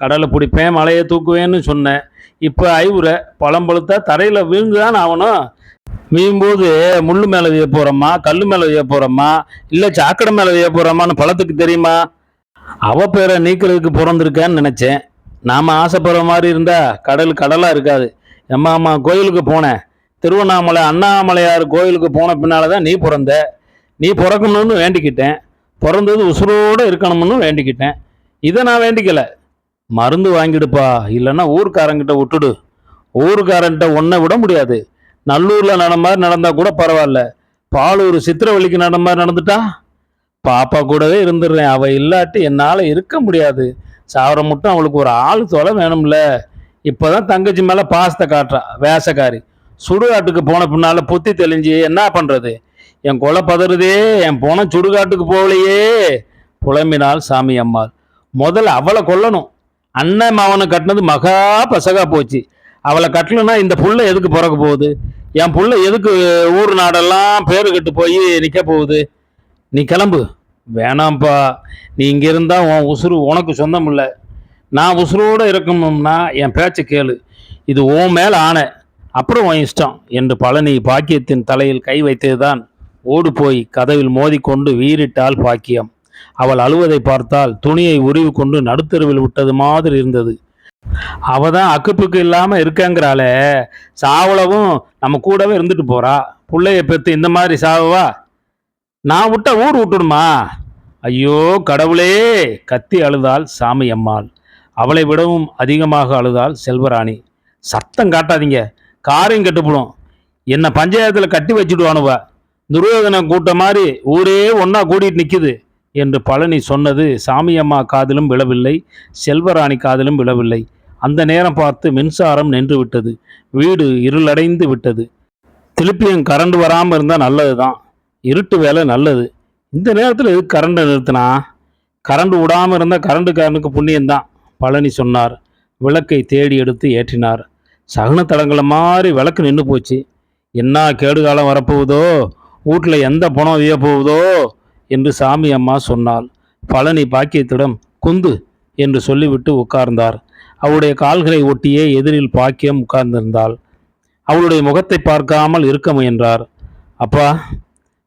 [SPEAKER 1] கடலை பிடிப்பேன், மலையை தூக்குவேன்னு சொன்னேன். இப்போ ஐவுரை பழம் பழுத்தா தரையில் விழுந்துதான் ஆகணும். வீயும்போது முள்ளு மேலே விய போகிறோமா, கல் மேலே விய போகிறோமா, இல்லை சாக்கடை மேலே விய போகிறோமான்னு பழத்துக்கு தெரியுமா? அவ பேரை நீக்கிறதுக்கு பிறந்திருக்கேன்னு நினச்சேன். நாம் ஆசைப்படுற மாதிரி இருந்தால் கடல் கடலாக இருக்காது. அம்மா கோயிலுக்கு போனேன், திருவண்ணாமலை அண்ணாமலையார் கோயிலுக்கு போன பின்னால் தான் நீ பிறந்த. நீ பிறக்கணும்னு வேண்டிக்கிட்டேன். பிறந்தது உசுரோடு இருக்கணும்னு வேண்டிக்கிட்டேன். இதை நான் வேண்டிக்கலை. மருந்து வாங்கிடுப்பா, இல்லைன்னா ஊருக்காரங்கிட்ட விட்டுடு. ஊருக்காரன்கிட்ட ஒன்றை விட முடியாது. நல்லூரில் நடந்த மாதிரி நடந்தால் கூட பரவாயில்ல. பாலூர் சித்திரவழிக்கு நடந்த மாதிரி நடந்துட்டா பாப்பா கூடவே இருந்துடுறேன். அவள் இல்லாட்டி என்னால் இருக்க முடியாது. சாவர மட்டும் அவளுக்கு ஒரு ஆள் தொலை வேணும்ல. இப்போ தான் தங்கச்சி மேலே பாசத்தை காட்டுறா வேசக்காரி. சுடுகாட்டுக்கு போன பின்னால் புத்தி தெளிஞ்சு என்ன பண்ணுறது? என் கொலை பதறுதே, என் போன சுடுகாட்டுக்கு போகலையே புலம்பினாள் சாமி அம்மாள். முதல்ல அவளை கொல்லணும். அண்ணன் மாவனை கட்டினது மகா பசகா போச்சு. அவளை கட்டலன்னா இந்த புள்ள எதுக்கு பிறக்க போகுது? என் புள்ள எதுக்கு ஊர் நாடெல்லாம் பேரு கெட்டு போய் நிற்க போகுது? நீ கிளம்பு. வேணாம்ப்பா, நீ இங்கே இருந்தால் உன் உசுறு உனக்கு சொந்தம் இல்லை. நான் உசுரோடு இருக்கணும்னா என் பேச்சை கேளு. இது உன் மேலே ஆணை, அப்புறம் உன் இஷ்டம் என்று பழனி பாக்கியத்தின் தலையில் கை வைத்ததுதான். ஓடு போய் கதவில் மோதிக்கொண்டு வீறிட்டாள் பாக்கியம். அவள் அழுவதை பார்த்தால் துணியை உருவி கொண்டு நடுத்தருவில் விட்டது மாதிரி இருந்தது. அவ தான் அக்குப்புக்கு இல்லாமல் இருக்கங்கிறாளே, சாவளவும் நம்ம கூடவே இருந்துட்டு போறா. பிள்ளைய பெற்று இந்த மாதிரி சாவவா? நான் விட்ட ஊர் விட்டுடுமா? ஐயோ கடவுளே! கத்தி அழுதாள் சாமி அம்மாள். அவளை விடவும் அதிகமாக அழுதாள் செல்வராணி. சத்தம் காட்டாதீங்க, காரையும் கட்டுப்படும். என்னை பஞ்சாயத்தில் கட்டி வச்சுடுவானுவ. துரியோதன கூட்டம் மாதிரி ஊரே ஒன்றா கூட்டிகிட்டு நிற்குது என்று பழனி சொன்னது சாமியம்மா காதிலும் விழவில்லை, செல்வராணி காதிலும் விழவில்லை. அந்த நேரம் பார்த்து மின்சாரம் நின்று விட்டது. வீடு இருளடைந்து விட்டது. திருப்பியும் கரண்ட் வராமல் இருந்தால் நல்லது தான். இருட்டு வேலை நல்லது. இந்த நேரத்தில் எதுக்கு கரண்டை நிறுத்தினா? கரண்ட் விடாமல் இருந்தால் கரண்டுக்காரனுக்கு புண்ணியம்தான், பழனி சொன்னார். விளக்கை தேடி எடுத்து ஏற்றினார். சகுன தடங்களை மாதிரி விளக்கு நின்று போச்சு. என்ன கேடுகாலம் வரப்போகுதோ, வீட்டில் எந்த பணம் விய போகுதோ என்று சாமி அம்மா சொன்னாள். பழனி பாக்கியத்திடம் குந்து என்று சொல்லிவிட்டு உட்கார்ந்தார். அவளுடைய கால்களை ஒட்டியே எதிரில் பாக்கியம் உட்கார்ந்திருந்தாள். அவளுடைய முகத்தை பார்க்காமல் இருக்க முயன்றார். அப்பா,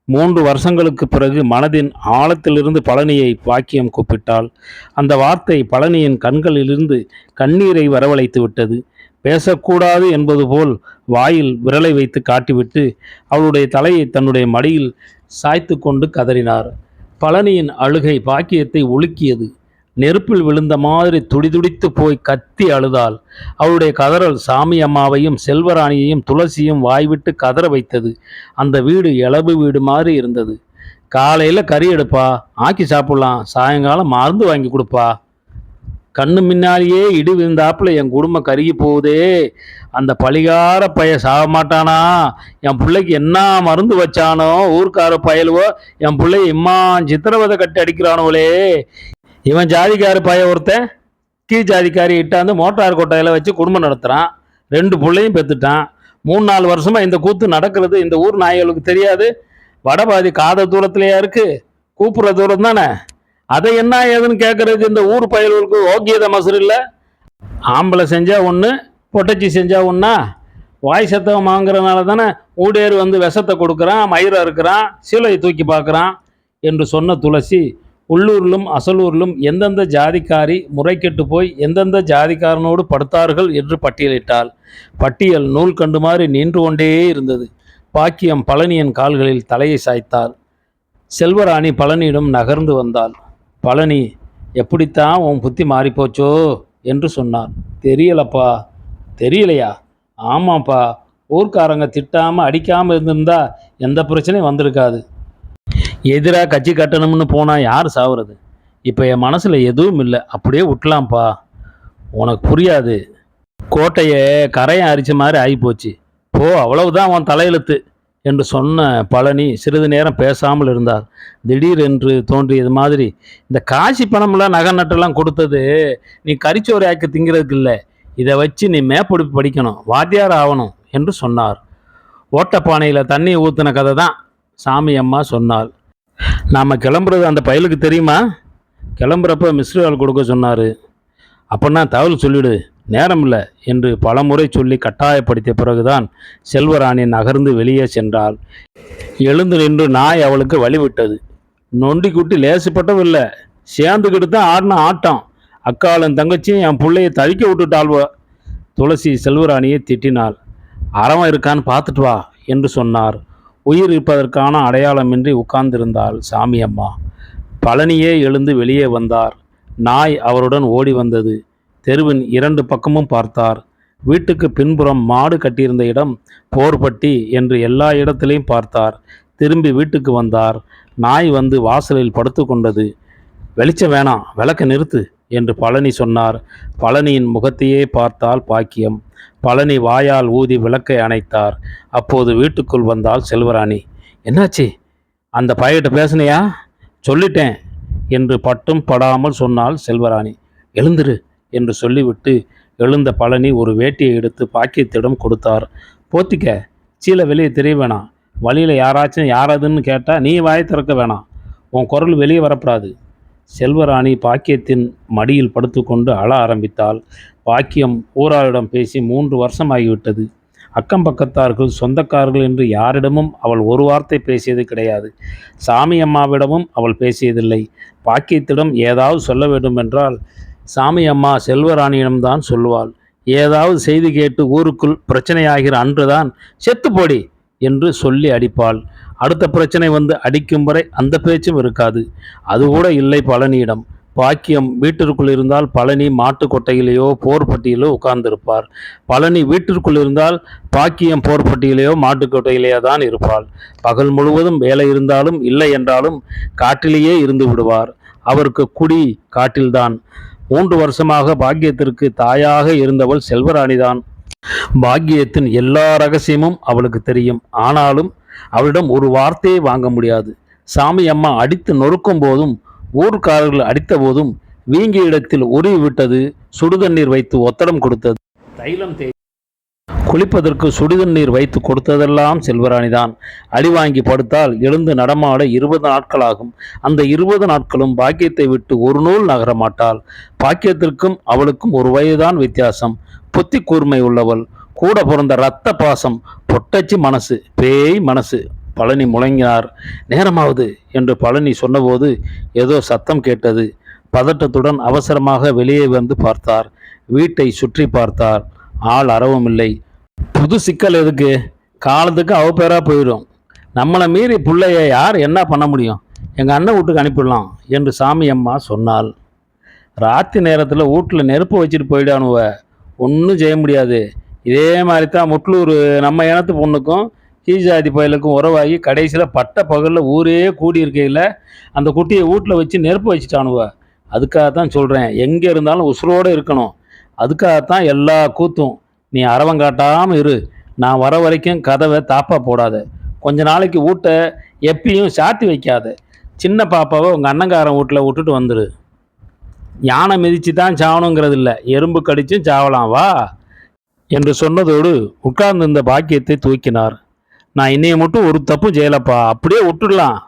[SPEAKER 1] 3 வருஷங்களுக்கு பிறகு மனதின் ஆழத்திலிருந்து பழனியை பாக்கியம் கூப்பிட்டாள். அந்த வார்த்தை பழனியின் கண்களிலிருந்து கண்ணீரை வரவழைத்து விட்டது. பேசக்கூடாது என்பது போல் வாயில் விரலை வைத்து காட்டிவிட்டு அவளுடைய தலையை தன்னுடைய மடியில் சாய்த்து கொண்டு கதறினார். பழனியின் அழுகை பாக்கியத்தை உலுக்கியது. நெருப்பில் விழுந்த மாதிரி துடிதுடித்து போய் கத்தி அழுதாள். அவளுடைய கதறல் சாமி அம்மாவையும் செல்வராணியையும் துளசியும் வாய்விட்டு கதற வைத்தது. அந்த வீடு இளவு வீடு மாதிரி இருந்தது. காலையில் கறி எடுப்பா, ஆக்கி சாப்பிடலாம். சாயங்காலம் மருந்து வாங்கி கொடுப்பா. கண்ணு முன்னாலேயே இடி விழுந்தாப்புல என் குடும்பம் கருகி போகுதே. அந்த பழிகார பைய சாக மாட்டானா? என் பிள்ளைக்கு என்ன மருந்து வச்சானோ ஊர்க்கார பயலுவோ என் பிள்ளைய இம்மா சித்திரவதை கட்டி அடிக்கிறானுவளே. இவன் ஜாதிக்கார பைய ஒருத்தன் கீழ் ஜாதிக்காரி இட்டாந்து மோட்டார் கொட்டையில் வச்சு குடும்பம் நடத்துகிறான். 2 பிள்ளையும் பெற்றுட்டான். 3-4 வருஷமாக இந்த கூத்து நடக்கிறது இந்த ஊர் நாய்களுக்கு தெரியாது. வடபாதி காத தூரத்துலையா இருக்கு, கூப்பிட்ற தூரம் தானே. அதை என்ன ஏதுன்னு கேட்கறதுக்கு இந்த ஊர் பயல்களுக்கு ஓக்கியத மசூர் இல்லை. ஆம்பளை செஞ்சால் ஒன்று, பொட்டச்சி செஞ்சால் ஒன்றா? வாய் சத்தம் வாங்குறதுனால தானே ஊடேறு வந்து விஷத்தை கொடுக்குறான், மயிரை இருக்கிறான், சீலையை தூக்கி பார்க்குறான் என்று சொன்ன துளசி உள்ளூரிலும் அசலூரிலும் எந்தெந்த ஜாதிக்காரி முறைகெட்டு போய் எந்தெந்த ஜாதிக்காரனோடு படுத்தார்கள் என்று பட்டியலிட்டாள். பட்டியல் நூல் கண்டு மாதிரி நின்று கொண்டே இருந்தது. பாக்கியம் பழனியின் கால்களில் தலையை சாய்த்தாள். செல்வராணி பழனியிடம் நகர்ந்து வந்தாள். பழனி, எப்படித்தான் உன் புத்தி மாறிப்போச்சோ என்று சொன்னார். தெரியலப்பா. தெரியலையா? ஆமாப்பா, ஊர்க்காரங்க திட்டாமல் அடிக்காமல் இருந்திருந்தா எந்த பிரச்சனையும் வந்திருக்காது. எதிராக கட்சி கட்டணும்னு போனால் யார் சாவுறது? இப்போ என் மனசில் எதுவும் இல்லை, அப்படியே விட்டலாம்ப்பா. உனக்கு புரியாது. கோட்டையை கரையை அரிச்ச மாதிரி ஆகிப்போச்சு. போ, அவ்வளவுதான் உன் தலையெழுத்து என்று சொன்ன பழனி சிறிது நேரம் பேசாமல் இருந்தார். திடீரென்று தோன்றியது மாதிரி, இந்த காசி பணம்லாம் நகை நட்டெல்லாம் கொடுத்தது நீ கரிச்சோறு ஆக்கி திங்கிறதுக்கு இல்லை, இதை வச்சு நீ மேப்படுப்பு படிக்கணும், வாத்தியார் ஆகணும் என்று சொன்னார். ஓட்டப்பானையில் தண்ணி ஊற்றின கதை தான் சாமி அம்மா சொன்னாள். நாம் கிளம்புறது அந்த பயலுக்கு தெரியுமா? கிளம்புறப்ப மிஸ்டர் கொடுக்க சொன்னார். அப்படின்னா தகவல் சொல்லிவிடு, நேரம் இல்லை என்று பலமுறை சொல்லி கட்டாயப்படுத்திய பிறகுதான் செல்வராணி நகர்ந்து வெளியே சென்றாள். எழுந்து நின்று நாய் அவளுக்கு வழிவிட்டது. நொண்டி குட்டி லேசுப்பட்டவில்லை, சேர்ந்துக்கிட்டு தான் ஆடின ஆட்டம். அக்காலும் தங்கச்சியும் என் பிள்ளையை தவிக்க விட்டுட்டாள்வ. துளசி செல்வராணியை திட்டினாள். அறவம் இருக்கான்னு பார்த்துட்டு வா என்று சொன்னார். உயிர் இருப்பதற்கான அடையாளமின்றி உட்கார்ந்திருந்தாள் சாமி அம்மா. பழனியே எழுந்து வெளியே வந்தார். நாய் அவருடன் ஓடி வந்தது. தெருவின் 2 பக்கமும் பார்த்தார். வீட்டுக்கு பின்புறம் மாடு கட்டியிருந்த இடம், போர்பட்டி என்று எல்லா இடத்திலையும் பார்த்தார். திரும்பி வீட்டுக்கு வந்தார். நாய் வந்து வாசலில் படுத்து கொண்டது. வெளிச்சம் வேணாம், விளக்க நிறுத்து என்று பழனி சொன்னார். பழனியின் முகத்தையே பார்த்தால் பாக்கியம். பழனி வாயால் ஊதி விளக்கை அணைத்தார். அப்போது வீட்டுக்குள் வந்தாள் செல்வராணி. என்னாச்சு? அந்த பையகிட்ட பேசுனியா? சொல்லிட்டேன் என்று பட்டும் படாமல் சொன்னாள் செல்வராணி. எழுந்திரு என்று சொல்லிவிட்டு எழுந்த பழனி ஒரு வேட்டியை எடுத்து பாக்கியத்திடம் கொடுத்தார். போத்திக்க, சீலை வெளியே தெரிய வேணாம். வழியில் யாராச்சும் யாரதுன்னு கேட்டால் நீ வாயை திறக்க வேணாம். உன் குரல் வெளியே வரப்படாது. செல்வராணி பாக்கியத்தின் மடியில் படுத்துக்கொண்டு அழ ஆரம்பித்தாள். பாக்கியம் ஊராரிடம் பேசி 3 வருஷமாகிவிட்டது. அக்கம் பக்கத்தார்கள், சொந்தக்காரர்கள் என்று யாரிடமும் அவள் ஒரு வார்த்தை பேசியது கிடையாது. சாமி அம்மாவிடமும் அவள் பேசியதில்லை. பாக்கியத்திடம் ஏதாவது சொல்ல வேண்டுமென்றால் சாமி அம்மா செல்வராணியிடம்தான் சொல்லுவாள். ஏதாவது செய்தி கேட்டு ஊருக்குள் பிரச்சனையாகிற அன்றுதான் செத்துப்போடி என்று சொல்லி அடிப்பாள். அடுத்த பிரச்சனை வந்து அடிக்கும் வரை அந்த பேச்சும் இருக்காது. அதுகூட இல்லை பழனியிடம். பாக்கியம் வீட்டிற்குள் இருந்தால் பழனி மாட்டு கொட்டையிலேயோ போர்பட்டியிலோ உட்கார்ந்திருப்பார். பழனி வீட்டிற்குள் இருந்தால் பாக்கியம் போர்பட்டியிலேயோ மாட்டுக்கொட்டையிலேயோ தான் இருப்பாள். பகல் முழுவதும் வேலை இருந்தாலும் இல்லை என்றாலும் காட்டிலேயே இருந்து விடுவார். அவருக்கு குடி காட்டில்தான். 3 வருஷமாக பாக்கியத்திற்கு தாயாக இருந்தவள் செல்வராணிதான். பாக்கியத்தின் எல்லா ரகசியமும் அவளுக்கு தெரியும். ஆனாலும் அவளிடம் ஒரு வார்த்தையை வாங்க முடியாது. சாமி அம்மா அடித்து நொறுக்கும் போதும் ஊர்க்காரர்கள் அடித்த போதும் வீங்கிய இடத்தில் உருவி விட்டது. சுடுதண்ணீர் வைத்து ஒத்தடம் கொடுத்தது. தைலம் குளிப்பதற்கு சுடுதண்ணீர் வைத்து கொடுத்ததெல்லாம் செல்வராணிதான். அடி வாங்கி படுத்தால் எழுந்து நடமாட 20 நாட்களாகும். அந்த 20 நாட்களும் பாக்கியத்தை விட்டு ஒரு நூல் நகர மாட்டாள். பாக்கியத்திற்கும் அவளுக்கும் ஒரு வயதுதான் வித்தியாசம். புத்தி கூர்மை உள்ளவள். கூட பிறந்த இரத்த பாசம். பொட்டச்சி மனசு, பேய் மனசு. பழனி முழங்கினார். நேரமாவது என்று பழனி சொன்னபோது ஏதோ சத்தம் கேட்டது. பதட்டத்துடன் அவசரமாக வெளியே வந்து பார்த்தார். வீட்டை சுற்றி பார்த்தார். ஆள் அறவும் இல்லை. புது சிக்கல் எதுக்கு? காலத்துக்கு அவ பேரா போயிடும். நம்மளை மீறி பிள்ளைய யார் என்ன பண்ண முடியும்? எங்கள் அண்ணன் வீட்டுக்கு அனுப்பிடலாம் என்று சாமி அம்மா சொன்னாள். ராத்திரி நேரத்தில் வீட்டில் நெருப்பு வச்சுட்டு போயிடானுவ. ஒன்றும் செய்ய முடியாது. இதே மாதிரி தான் முட்லூர் நம்ம இனத்து பொண்ணுக்கும் கீழ்ஜாதி பயலுக்கும் உறவாகி கடைசியில் பட்ட பகலில் ஊரே கூடியிருக்கையில் அந்த குட்டியை வீட்டில் வச்சு நெருப்பு வச்சுட்டானுவ. அதுக்காகத்தான் சொல்கிறேன், எங்கே இருந்தாலும் உசுரோடு இருக்கணும். அதுக்காகத்தான் எல்லா கூத்தும். நீ அரவம் காட்டாமல் இரு. நான் வர வரைக்கும் கதவை தாப்பா போடாத. கொஞ்ச நாளைக்கு வீட்டை எப்பயும் சாத்தி வைக்காத. சின்ன பாப்பாவை உங்கள் அண்ணங்காரன் வீட்டில் விட்டுட்டு வந்துடு. யானை மிதித்து தான் சாவணுங்கிறது இல்லை, எறும்பு கடிச்சும் சாவலாம் வா என்று சொன்னதோடு உட்கார்ந்திருந்த பாக்கியத்தை தூக்கினார். நான் இன்னைய மட்டும் ஒரு தப்பு செய்யலப்பா, அப்படியே விட்டுடலாம்.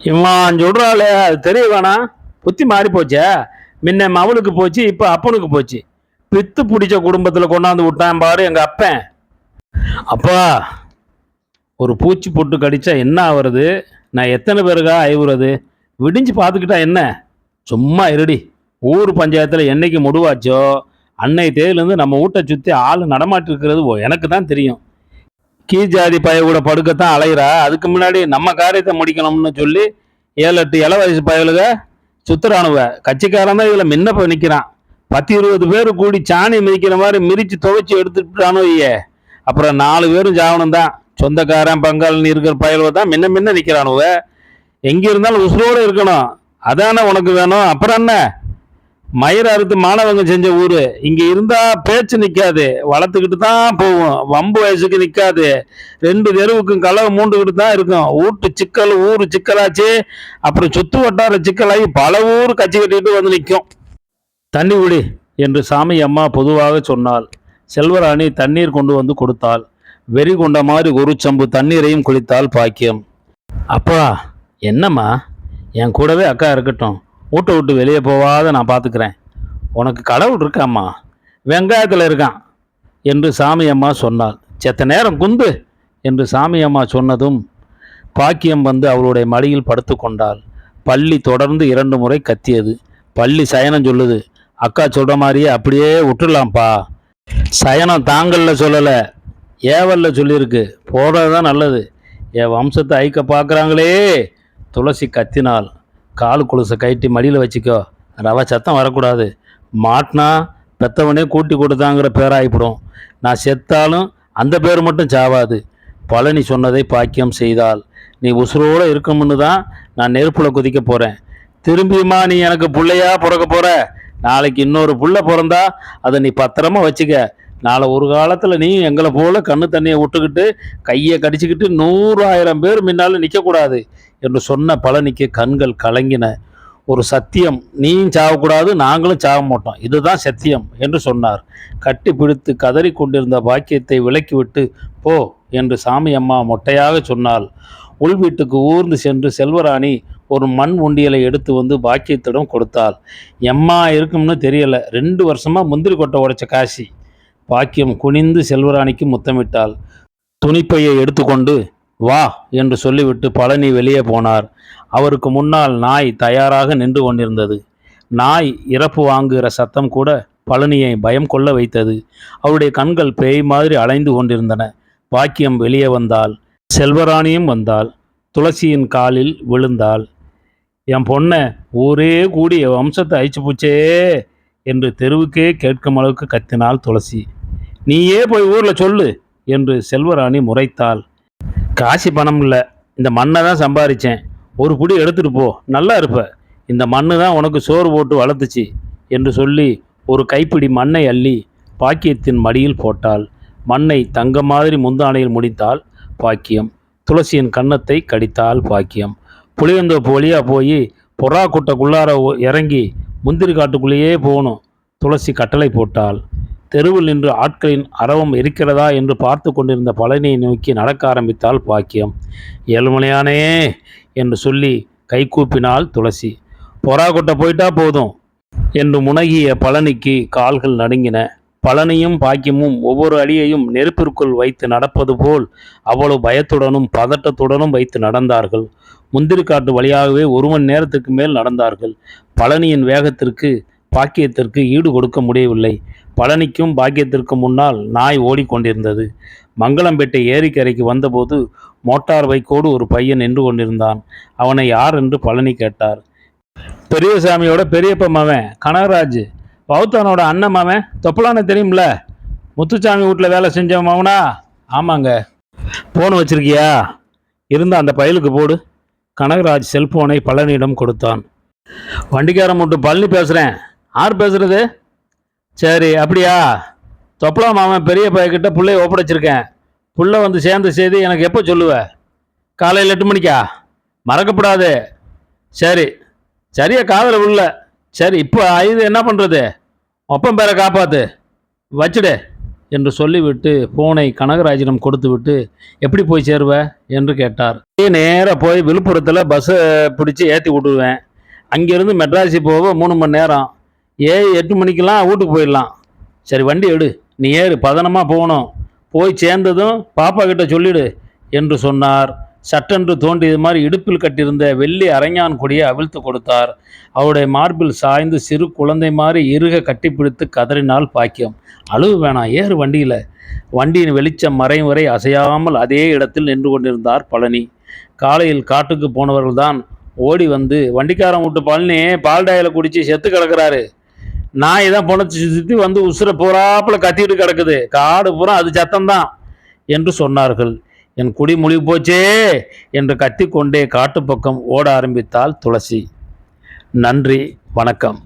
[SPEAKER 1] இவன் சொல்கிறாளே அது தெரிய வேணாம். புத்தி மாறி போச்சே. முன்ன மவளுக்கு போச்சு, இப்போ அப்பனுக்கு போச்சு. பித்து பிடிச்ச குடும்பத்தில் கொண்டாந்து விட்டான் பாரு எங்கள் அப்பன். அப்பா, ஒரு பூச்சி போட்டு கடிச்சா என்ன ஆகுறது? நான் எத்தனை பேருக்கா ஐவுறது? விடிஞ்சு பார்த்துக்கிட்டா என்ன? சும்மா இருடி. ஊர் பஞ்சாயத்தில் என்னைக்கு முடிவாச்சோ அன்னை தேதியிலேருந்து நம்ம வீட்டை சுற்றி ஆள் நடமாட்டிருக்கிறது எனக்கு தான் தெரியும். கீழ்ஜாதி பய கூட படுக்கத்தான் அலைகிறா. அதுக்கு முன்னாடி நம்ம காரியத்தை முடிக்கணும்னு சொல்லி 7-8 இள வயசு பயலுக சுத்துறானுவ. கட்சிக்காரன் தான் இதில் முன்ன போய் நிற்கிறான். 10-20 பேர் கூடி சாணி மிதிக்கிற மாதிரி மிதித்து துவைச்சி எடுத்துட்டானோ ஐயே. அப்புறம் 4 பேரும் சாவணும் தான். சொந்தக்காரன் பங்காளி இருக்கிற பயலுவ தான் முன்ன நிற்கிறானுவ. எங்கே இருந்தாலும் உசுரோடு இருக்கணும். அதானே உனக்கு வேணும். அப்புறம் என்ன? மயிர் அறுத்து மாணவங்க செஞ்ச ஊரு. இங்க இருந்தா பேச்சு நிக்காது, வளர்த்துக்கிட்டு தான் போகும். வம்பு வயசுக்கு நிக்காது. 2 தெருவுக்கும் களவு மூண்டுகிட்டு தான் இருக்கும். வீட்டு சிக்கல் ஊரு சிக்கலாச்சு. அப்புறம் சுத்து வட்டார சிக்கலாகி பல ஊர் கட்சி கட்டிக்கிட்டு வந்து நிற்கும். தண்ணி விடு என்று சாமி அம்மா பொதுவாக சொன்னாள். செல்வராணி தண்ணீர் கொண்டு வந்து கொடுத்தாள். வெறி கொண்ட மாதிரி ஒரு சம்பு தண்ணீரையும் குளித்தாள் பாக்கியம். அப்பா, என்னம்மா? என் கூடவே அக்கா இருக்கட்டும். வீட்டை விட்டு வெளியே போவாத நான் பார்த்துக்கிறேன். உனக்கு கடவுள் இருக்காம்மா, வெங்காயத்தில் இருக்கான் என்று சாமி அம்மா சொன்னாள். செத்த நேரம் குந்து என்று சாமி அம்மா சொன்னதும் பாக்கியம் வந்து அவளுடைய மடியில் படுத்து கொண்டாள். பள்ளி தொடர்ந்து 2 முறை கத்தியது. பள்ளி சயனம் சொல்லுது. அக்கா சொல்கிற மாதிரியே அப்படியே விட்டுடலாம்ப்பா. சயனம் தாங்கல்ல சொல்லலை, ஏவல்ல சொல்லியிருக்கு. போடுறது தான் நல்லது. என் வம்சத்தை ஐக்க பார்க்குறாங்களே. துளசி கத்தினாள். காலு கொலுசை கட்டி மடியில் வச்சுக்கோ. ரவ சத்தம் வரக்கூடாது. மாட்டினா பெத்தவனே கூட்டி கொடுத்தாங்கிற பேராகிப்படும். நான் செத்தாலும் அந்த பேர் மட்டும் சாவாது. பழனி சொன்னதை பாக்கியம் செய்தாள். நீ உசுரோடு இருக்கணும்னு தான் நான் நெருப்புல குதிக்க போகிறேன். திரும்பியுமா நீ எனக்கு பிள்ளையா பிறக்க போகிற? நாளைக்கு இன்னொரு புள்ள பிறந்தா அதை நீ பத்திரமா வச்சுக்க. நாளை ஒரு காலத்தில் நீ எங்களை போல கண்ணு தண்ணியை விட்டுக்கிட்டு கையை கடிச்சிக்கிட்டு 100,000 பேர் முன்னால் நிற்கக்கூடாது என்று சொன்ன பழனிக்கு கண்கள் கலங்கின. ஒரு சத்தியம். நீயும் சாவக்கூடாது, நாங்களும் சாவ மாட்டோம், இதுதான் சத்தியம் என்று சொன்னார். கட்டி பிடித்து கதறி கொண்டிருந்த பாக்கியத்தை விலக்கிவிட்டு போ என்று சாமி அம்மா மொட்டையாக சொன்னாள். உள் வீட்டுக்கு ஊர்ந்து சென்று செல்வராணி ஒரு மண் உண்டியலை எடுத்து வந்து பாக்கியத்திடம் கொடுத்தாள். எம்மா இருக்கும்னு தெரியல, 2 வருஷமா முந்திரி கொட்டை உடைச்ச காசி. பாக்கியம் குனிந்து செல்வராணிக்கு முத்தமிட்டாள். துணிப்பையை எடுத்துக்கொண்டு வா என்று சொல்லிவிட்டு பழனி வெளியே போனார். அவருக்கு முன்னால் நாய் தயாராக நின்று கொண்டிருந்தது. நாய் இறப்பு வாங்குகிற சத்தம் கூட பழனியை பயம் கொள்ள வைத்தது. அவருடைய கண்கள் பேய் மாதிரி அலைந்து கொண்டிருந்தன. பாக்கியம் வெளியே வந்தாள். செல்வராணியும் வந்தாள். துளசியின் காலில் விழுந்தாள். என் பொண்ணை ஊரே கூடி வம்சத்தை அழிச்சு போச்சே என்று தெருவுக்கே கேட்கும் அளவுக்கு கத்தினாள் துளசி. நீயே போய் ஊரில் சொல்லு என்று செல்வராணி முறைத்தாள். காசி பணம் இல்லை, இந்த மண்ணை தான் சம்பாதிச்சேன். ஒரு புடி எடுத்துட்டு போ, நல்லா இருப்ப. இந்த மண்ணு தான் உனக்கு சோறு போட்டு வளர்த்துச்சு என்று சொல்லி ஒரு கைப்பிடி மண்ணை அள்ளி பாக்கியத்தின் மடியில் போட்டாள். மண்ணை தங்க மாதிரி முந்தானையில் முடித்தாள் பாக்கியம். துளசியின் கன்னத்தை கடித்தாள் பாக்கியம். புளியந்தோப்பு வழியாக போய் புறா குட்டைக்குள்ளார இறங்கி முந்திரி காட்டுக்குள்ளேயே போகணும். துளசி கட்டளை போட்டாள். தெருவில் நின்று ஆட்களின் அரவம் இருக்கிறதா என்று பார்த்து கொண்டிருந்த பழனியை நோக்கி நடக்க ஆரம்பித்தாள் பாக்கியம். ஏழுமலையானே என்று சொல்லி கைகூப்பினாள் துளசி. பொறாக்கொட்டை போயிட்டா போதும் என்று முனகிய பழனிக்கு கால்கள் நடுங்கின. பழனியும் பாக்கியமும் ஒவ்வொரு அடியையும் நெருப்பிற்குள் வைத்து நடப்பது போல் அவ்வளவு பயத்துடனும் பதட்டத்துடனும் வைத்து நடந்தார்கள். முந்திரிக்காட்டு வழியாகவே 1 மணி நேரத்துக்கு மேல் நடந்தார்கள். பழனியின் வேகத்திற்கு பாக்கியத்திற்கு ஈடு கொடுக்க முடியவில்லை. பழனிக்கும் பாக்கியத்திற்கு முன்னால் நாய் ஓடிக்கொண்டிருந்தது. மங்களம்பேட்டை ஏரிக்கரைக்கு வந்தபோது மோட்டார் பைக்கோடு ஒரு பையன் நின்று கொண்டிருந்தான். அவனை யார் என்று பழனி கேட்டார். பெரியசாமியோட பெரியப்ப மவன் கனகராஜ், பௌத்தானோட அண்ணன் மவன் தொப்பலான தெரியும்ல, முத்துசாமி வீட்டில் வேலை செஞ்ச மவனா? ஆமாங்க. ஃபோன் வச்சிருக்கியா? இருந்த அந்த பயலுக்கு போடு. கனகராஜ் செல்போனை பழனியிடம் கொடுத்தான். வண்டிக்காரன் மட்டும் பழனி பேசுகிறேன். யார் பேசுறது? சரி அப்படியா? தொப்பலா மாமன் பெரிய பையன்கிட்ட பிள்ளைய ஒப்படைச்சிருக்கேன். புள்ள வந்து சேர்ந்த செய்தி எனக்கு எப்போ சொல்லுவ? காலையில் 8 மணிக்கா? மறக்கப்படாது. சரி சரியா காதல உள்ள. சரி இப்போ இது என்ன பண்ணுறது? ஒப்பம் பேரை காப்பாற்று, வச்சுடு என்று சொல்லிவிட்டு ஃபோனை கனகராஜிடம் கொடுத்து விட்டு எப்படி போய் சேருவ என்று கேட்டார். நேராக போய் விழுப்புரத்தில் பஸ்ஸை பிடிச்சி ஏற்றி விட்டுருவேன். அங்கேருந்து மெட்ராஸி போக 3 மணி நேரம். 8 மணிக்கெல்லாம் வீட்டுக்கு போயிடலாம். சரி வண்டி எடு, நீ ஏறு, பதனமாக போகணும். போய் சேர்ந்ததும் பாப்பா கிட்ட சொல்லிடு என்று சொன்னார். சட்டென்று தோன்றியது மாதிரி இடுப்பில் கட்டியிருந்த வெள்ளி அரஞ்சான் கொடியை அவிழ்த்து கொடுத்தார். அவருடைய மார்பில் சாய்ந்து சிறு குழந்தை மாதிரி இறுக கட்டிப்பிடித்து கதறினாள் பாக்கியம். அழுவு வேணாம், ஏறு வண்டியில். வண்டியின் வெளிச்சம் மறையும் வரை அசையாமல் அதே இடத்தில் நின்று கொண்டிருந்தார் பழனி. காலையில் காட்டுக்கு போனவர்கள்தான் ஓடி வந்து, வண்டிக்காரன் விட்டு பழனி பால் டாயில் குடித்து செத்து கிடக்கிறாரு, நாய் தான் பொணச்சி சுற்றி வந்து உசுர போறாப்புல கத்திட்டு கிடக்குது, காடு பூரா அது சத்தம்தான் என்று சொன்னார்கள். என் குடி முழுகி போச்சே என்று கத்திக்கொண்டே காட்டு பக்கம் ஓட ஆரம்பித்தாள் துளசி. நன்றி, வணக்கம்.